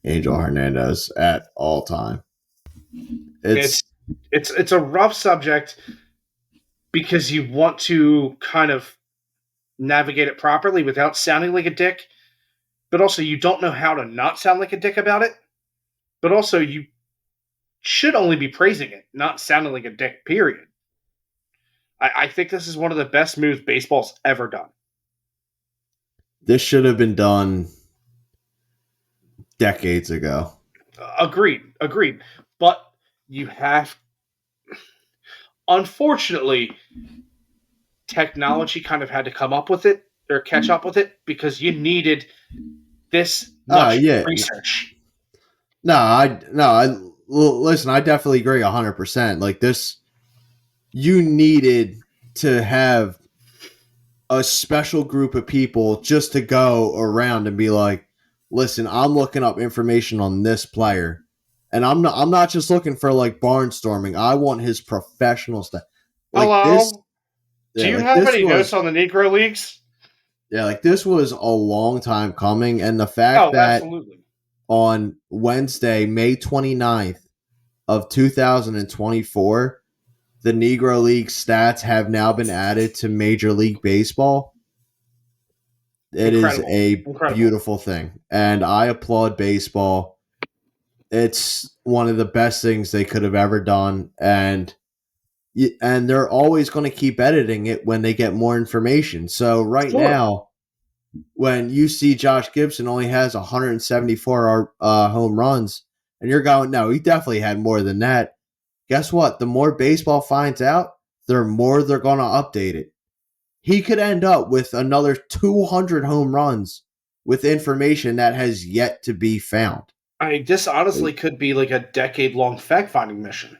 Angel Hernandez at all time. It's a rough subject because you want to kind of navigate it properly without sounding like a dick, but also you don't know how to not sound like a dick about it, but also you should only be praising it, not sounding like a dick, period. I think this is one of the best moves baseball's ever done. This should have been done decades ago. Agreed. But you have... Unfortunately, technology kind of had to come up with it, or catch up with it, because you needed this much research. Listen, I definitely agree 100%. Like this, you needed to have a special group of people just to go around and be like, listen, I'm looking up information on this player. And I'm not just looking for like barnstorming. I want his professional stuff. Like this. Hello? Yeah, Do you like have this any notes was on the Negro Leagues? yeah, like this was a long time coming. And the fact Oh, that absolutely. on Wednesday, May 29th of 2024, the Negro League stats have now been added to Major League Baseball. It is Incredible. a Incredible. beautiful thing, and I applaud baseball. It's one of the best things they could have ever done, and they're always going to keep editing it when they get more information. So right Sure. now, when you see Josh Gibson only has 174 home runs, and you're going, no, he definitely had more than that. Guess what? The more baseball finds out, the more they're going to update it. He could end up with another 200 home runs with information that has yet to be found. This honestly could be like a decade-long fact-finding mission.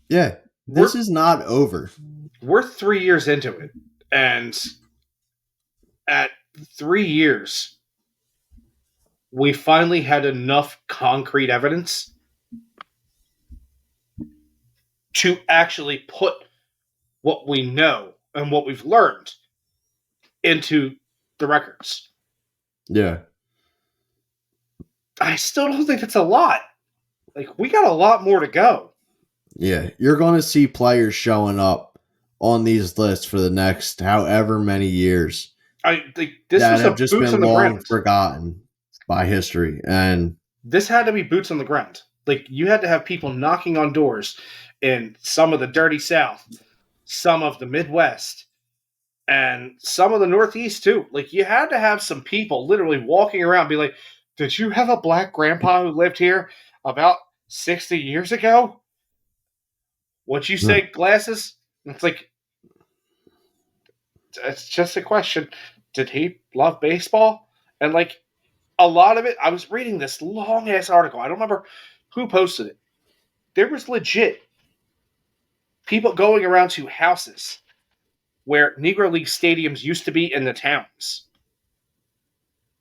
Yeah, this is not over. We're 3 years into it, and at 3 years, we finally had enough concrete evidence to actually put what we know and what we've learned into the records. Yeah. I still don't think that's a lot. Like, we got a lot more to go. Yeah, you're going to see players showing up on these lists for the next however many years. This that was have a just boots been on the long ground. forgotten by history. And this had to be boots on the ground. Like, you had to have people knocking on doors in some of the dirty South, some of the Midwest, and some of the Northeast, too. Like, you had to have some people literally walking around be like, did you have a black grandpa who lived here about 60 years ago? What'd you say, glasses? It's like, it's just a question. Did he love baseball? And, like, a lot of it, I was reading this long-ass article. I don't remember who posted it. There was legit people going around to houses where Negro League stadiums used to be in the towns.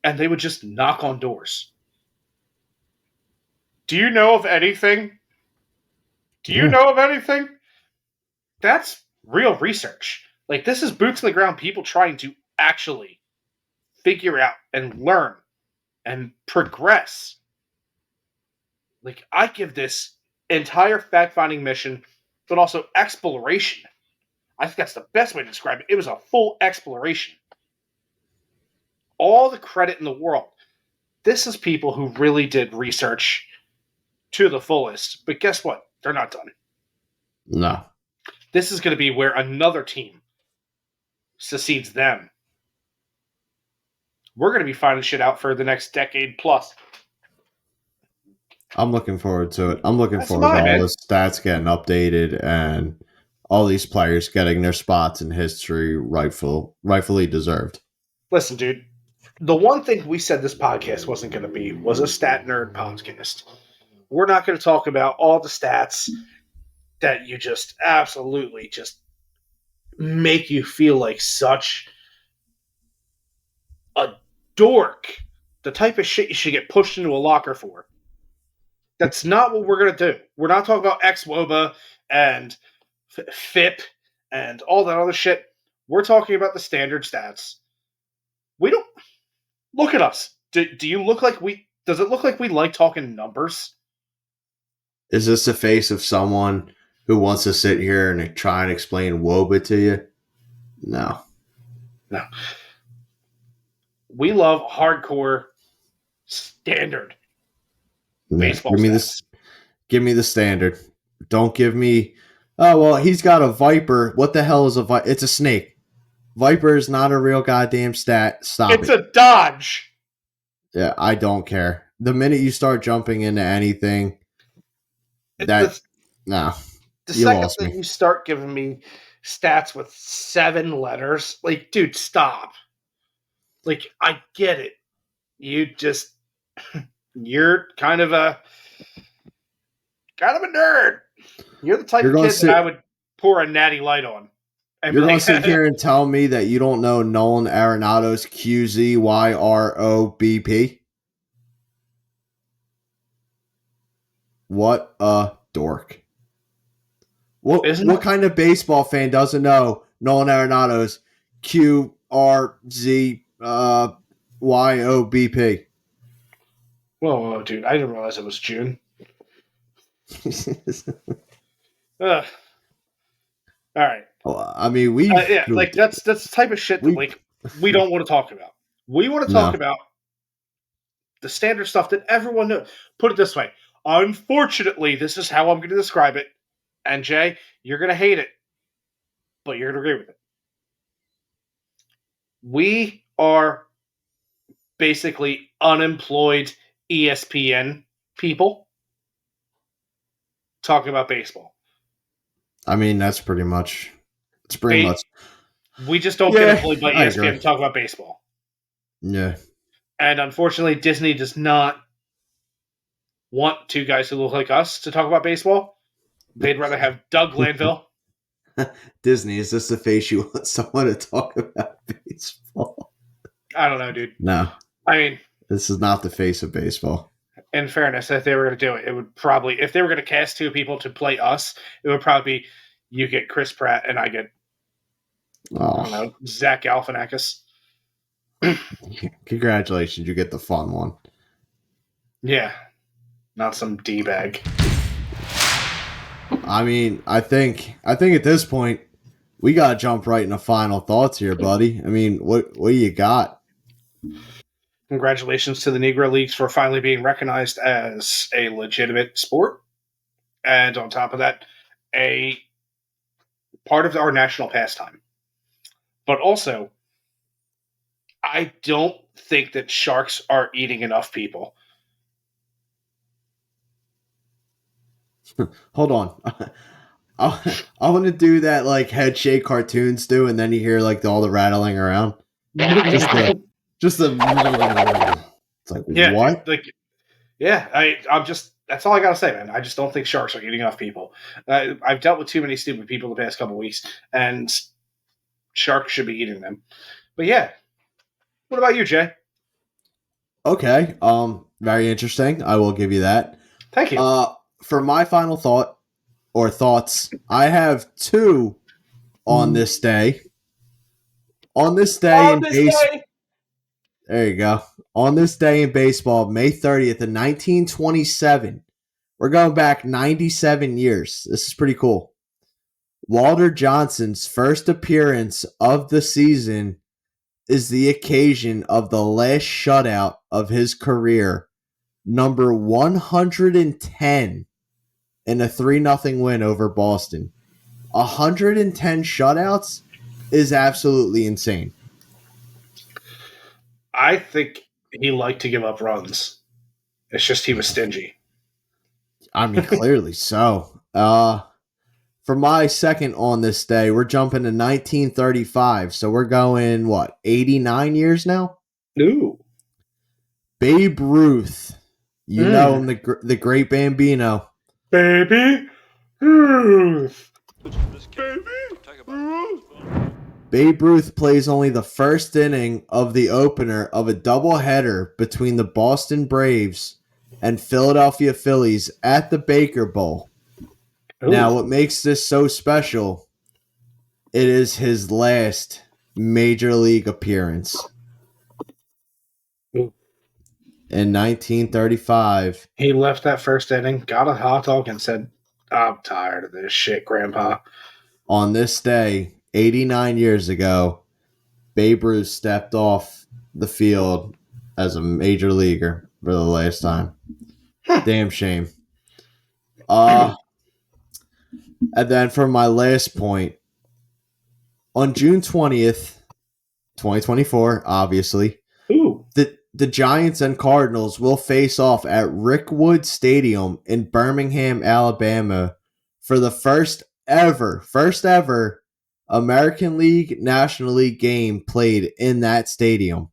And they would just knock on doors. Do you know of anything? Do you know of anything? That's real research. Like, this is boots on the ground, people trying to actually figure out and learn and progress. Like, I give this entire fact-finding mission, but also exploration. I think that's the best way to describe it. It was a full exploration. All the credit in the world. This is people who really did research to the fullest. But guess what? They're not done. No. This is going to be where another team succeeds them. We're going to be finding shit out for the next decade plus. I'm looking forward to it. I'm looking forward to all the stats getting updated and all these players getting their spots in history rightfully deserved. Listen, dude, the one thing we said this podcast wasn't going to be was a stat nerd podcast. We're not going to talk about all the stats that you just absolutely just make you feel like such a dork. The type of shit you should get pushed into a locker for. That's not what we're going to do. We're not talking about ex-WOBA and FIP and all that other shit. We're talking about the standard stats. We don't... Look at us. Do you look like we... Does it look like we like talking numbers? Is this the face of someone who wants to sit here and try and explain WOBA to you? No. No. We love hardcore standard baseball stats. Give me the standard. Don't give me, oh, well, he's got a viper. What the hell is a viper? It's a snake. Viper is not a real goddamn stat. Stop it. It's a dodge. Yeah, I don't care. The minute you start jumping into anything, The second that you start giving me stats with 7 letters, like, dude, stop. Like, I get it. You just, you're kind of a nerd. You're the type of kid that I would pour a natty light on You're going to sit here and tell me that you don't know Nolan Arenado's QZYROBP? What a dork. What kind of baseball fan doesn't know Nolan Arenado's QRZYOBP? Whoa, dude! I didn't realize it was June. All right. Well, I mean, we that's the type of shit that we don't want to talk about. We want to talk about the standard stuff that everyone knows. Put it this way. Unfortunately, this is how I'm going to describe it. And Jay, you're going to hate it, but you're going to agree with it. We are basically unemployed ESPN people talking about baseball. I mean, that's pretty much. It's pretty much. We just don't get employed by ESPN to talk about baseball. Yeah. And unfortunately, Disney does not want two guys who look like us to talk about baseball. They'd rather have Doug Glanville. Disney, is this the face you want someone to talk about baseball? I don't know, dude. No. I mean, this is not the face of baseball. In fairness, if they were going to do it, it would probably, if they were going to cast two people to play us, it would probably be you get Chris Pratt and I get, I don't know, Zach Galifianakis. Congratulations, you get the fun one. Yeah. Not some D-bag. I mean, I think at this point we gotta jump right into final thoughts here, buddy. I mean, what do you got? Congratulations to the Negro Leagues for finally being recognized as a legitimate sport, and on top of that, a part of our national pastime. But also, I don't think that sharks are eating enough people. Hold on. I want to do that like head shake cartoons do, and then you hear like all the rattling around. Just the it's like, what? I'm just, that's all I gotta say, man. I just don't think sharks are eating enough people. I've dealt with too many stupid people the past couple weeks, and sharks should be eating them. But yeah, what about you, Jay? Okay, very interesting. I will give you that. Thank you. For my final thoughts, I have two on this day. On this day there you go. On this day in baseball, May 30th of 1927, we're going back 97 years. This is pretty cool. Walter Johnson's first appearance of the season is the occasion of the last shutout of his career, number 110 in a 3-0 win over Boston. 110 shutouts is absolutely insane. I think he liked to give up runs. It's just he was stingy. I mean, clearly so. For my second on this day, we're jumping to 1935. So we're going, 89 years now? Ooh. Babe Ruth. You know him, the great Bambino. Baby Ruth. Babe Ruth plays only the first inning of the opener of a doubleheader between the Boston Braves and Philadelphia Phillies at the Baker Bowl. Ooh. Now, what makes this so special, it is his last major league appearance. Ooh. In 1935. He left that first inning, got a hot dog, and said, I'm tired of this shit, Grandpa. On this day, 89 years ago, Babe Ruth stepped off the field as a major leaguer for the last time. Damn shame. And then for my last point, on June 20th, 2024, obviously, Ooh. The Giants and Cardinals will face off at Rickwood Stadium in Birmingham, Alabama for the first ever American League, National League game played in that stadium.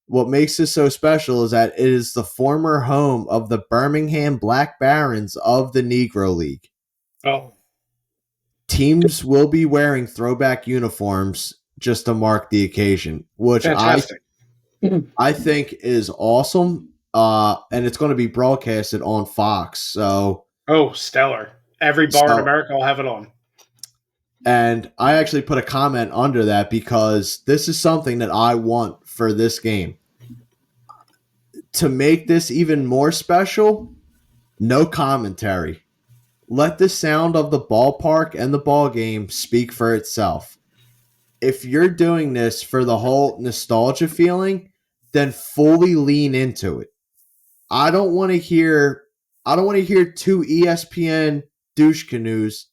What makes this so special is that it is the former home of the Birmingham Black Barons of the Negro League. Oh. teams will be wearing throwback uniforms just to mark the occasion, which Fantastic. I think is awesome. And it's going to be broadcasted on Fox. So, Stellar. Every bar in America will have it on. And I actually put a comment under that because this is something that I want for this game. To make this even more special, no commentary. Let the sound of the ballpark and the ball game speak for itself. If you're doing this for the whole nostalgia feeling, then fully lean into it. I don't want to hear two ESPN douche canoes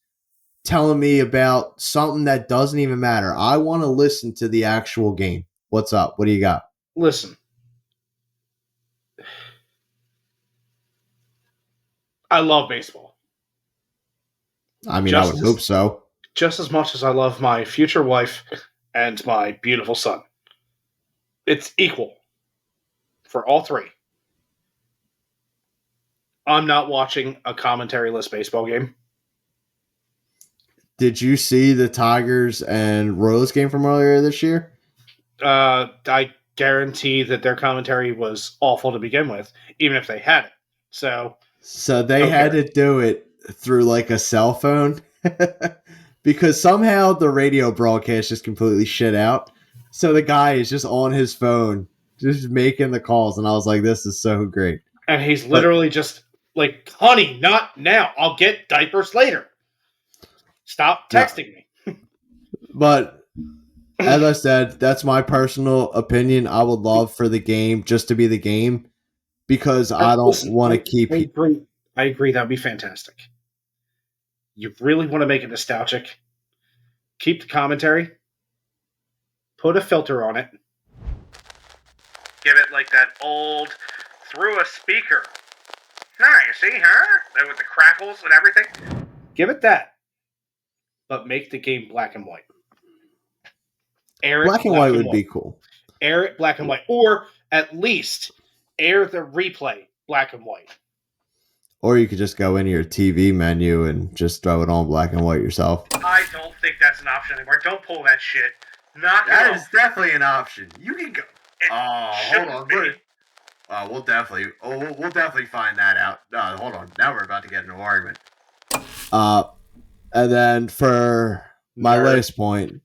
telling me about something that doesn't even matter. I want to listen to the actual game. What's up? What do you got? Listen. I love baseball. I mean, I would hope so. Just as much as I love my future wife and my beautiful son. It's equal for all three. I'm not watching a commentary-less baseball game. Did you see the Tigers and Royals game from earlier this year? I guarantee that their commentary was awful to begin with, even if they had it. So they had to do it through like a cell phone because somehow the radio broadcast just completely shit out. So the guy is just on his phone, just making the calls. And I was like, this is so great. And he's literally just like, honey, not now. I'll get diapers later. Stop texting me. But as I said, that's my personal opinion. I would love for the game just to be the game because I don't want to keep... I agree. That would be fantastic. You really want to make it nostalgic. Keep the commentary. Put a filter on it. Give it like that old through a speaker. Now, you see her? With the crackles and everything. Give it that. But make the game black and white. Black and white would be cool. Air it black and white. Or at least air the replay black and white. Or you could just go into your TV menu and just throw it on black and white yourself. I don't think that's an option anymore. Don't pull that shit. That is definitely an option. You can go. Hold on. We'll definitely find that out. Hold on. Now we're about to get into an argument. And then for my last point,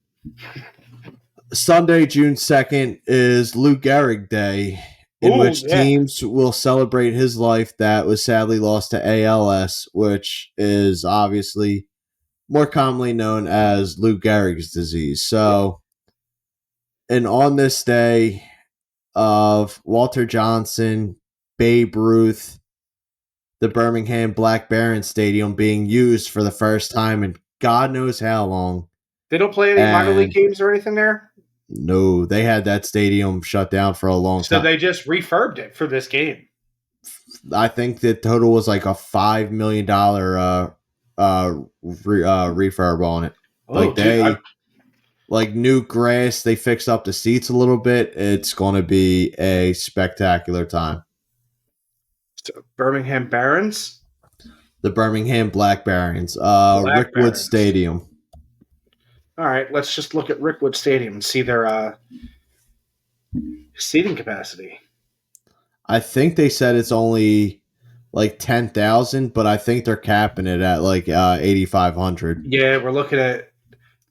Sunday, June 2nd is Lou Gehrig Day, in which teams will celebrate his life that was sadly lost to ALS, which is obviously more commonly known as Lou Gehrig's disease. So, and on this day of Walter Johnson, Babe Ruth, the Birmingham Black Barons Stadium being used for the first time in God knows how long. They don't play any minor league games or anything there? No, they had that stadium shut down for a long time. So they just refurbed it for this game. I think the total was like a $5 million refurb on it. Like new grass, they fixed up the seats a little bit. It's going to be a spectacular time. So Birmingham Barons? The Birmingham Black Barons. Rickwood Stadium. All right, let's just look at Rickwood Stadium and see their seating capacity. I think they said it's only like 10,000, but I think they're capping it at like 8,500. Yeah, we're looking at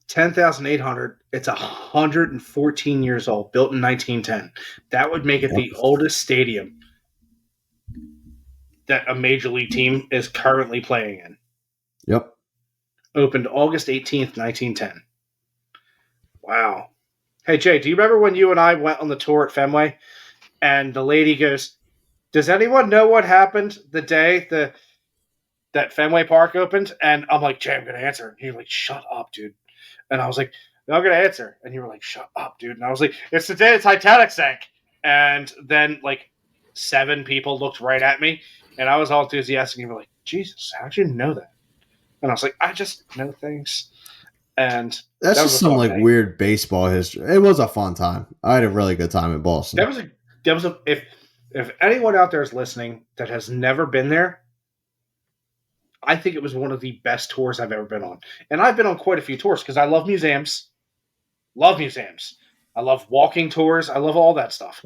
10,800. It's 114 years old, built in 1910. That would make it the oldest stadium that a major league team is currently playing in. Yep. Opened August 18th, 1910. Wow. Hey, Jay, do you remember when you and I went on the tour at Fenway and the lady goes, does anyone know what happened the day that Fenway Park opened? And I'm like, Jay, I'm going to answer. And you're like, shut up, dude. And I was like, no, I'm going to answer. And you were like, shut up, dude. And I was like, it's the day the Titanic sank. And then like 7 people looked right at me and I was all enthusiastic. And you were like, Jesus, how'd you know that? And I was like, I just know things. And that's just some like weird baseball history. It was a fun time. I had a really good time in Boston. That was if anyone out there is listening that has never been there, I think it was one of the best tours I've ever been on. And I've been on quite a few tours because I love museums. Love museums. I love walking tours. I love all that stuff.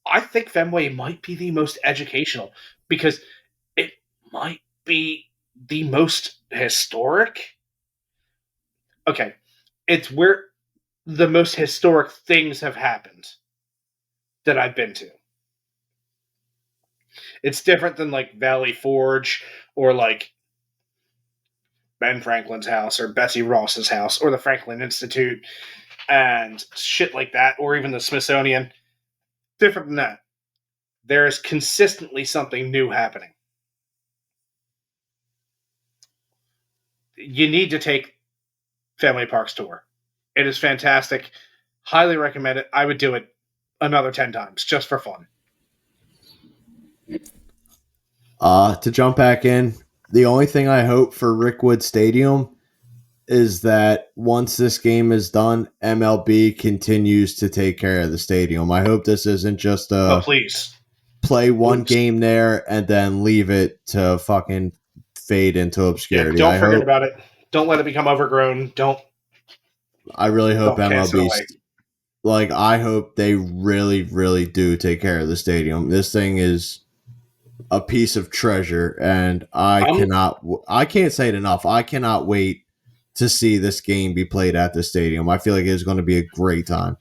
I think Fenway might be the most educational because it might be the most historic. Okay, it's where the most historic things have happened that I've been to. It's different than like Valley Forge or like Ben Franklin's house or Betsy Ross's house or the Franklin Institute and shit like that, or even the Smithsonian. Different than that. There is consistently something new happening. You need to take Fenway Park's tour. It is fantastic. Highly recommend it. I would do it another 10 times just for fun. To jump back in, the only thing I hope for Rickwood Stadium is that once this game is done, MLB continues to take care of the stadium. I hope this isn't just please play one game there and then leave it to fucking fade into obscurity. Yeah, don't forget about it. Don't let it become overgrown. I really hope MLB, like, I hope they really, really do take care of the stadium. This thing is a piece of treasure, and I can't say it enough. I cannot wait to see this game be played at the stadium. I feel like it's going to be a great time.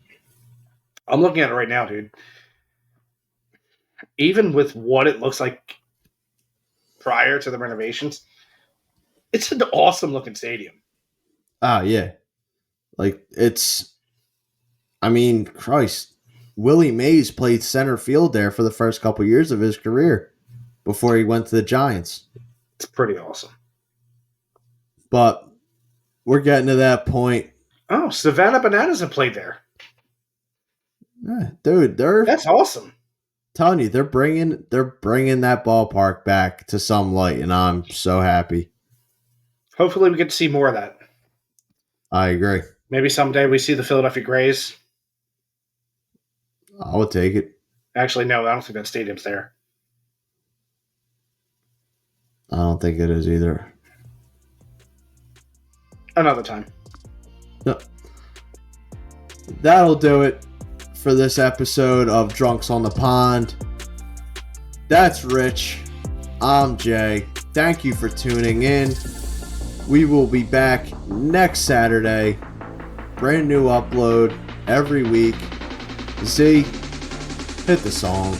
I'm looking at it right now, dude. Even with what it looks like prior to the renovations, it's an awesome looking stadium. Yeah. Like, Christ, Willie Mays played center field there for the first couple years of his career before he went to the Giants. It's pretty awesome. But we're getting to that point. Oh, Savannah Bananas have played there. Yeah, dude, that's awesome. Telling you, they're bringing that ballpark back to some light, and I'm so happy. Hopefully, we get to see more of that. I agree. Maybe someday we see the Philadelphia Grays. I would take it. Actually, no, I don't think that stadium's there. I don't think it is either. Another time. No. That'll do it for this episode of Drunks on the Pond. That's Rich. I'm Jay. Thank you for tuning in. We will be back next Saturday. Brand new upload every week. Z, hit the song.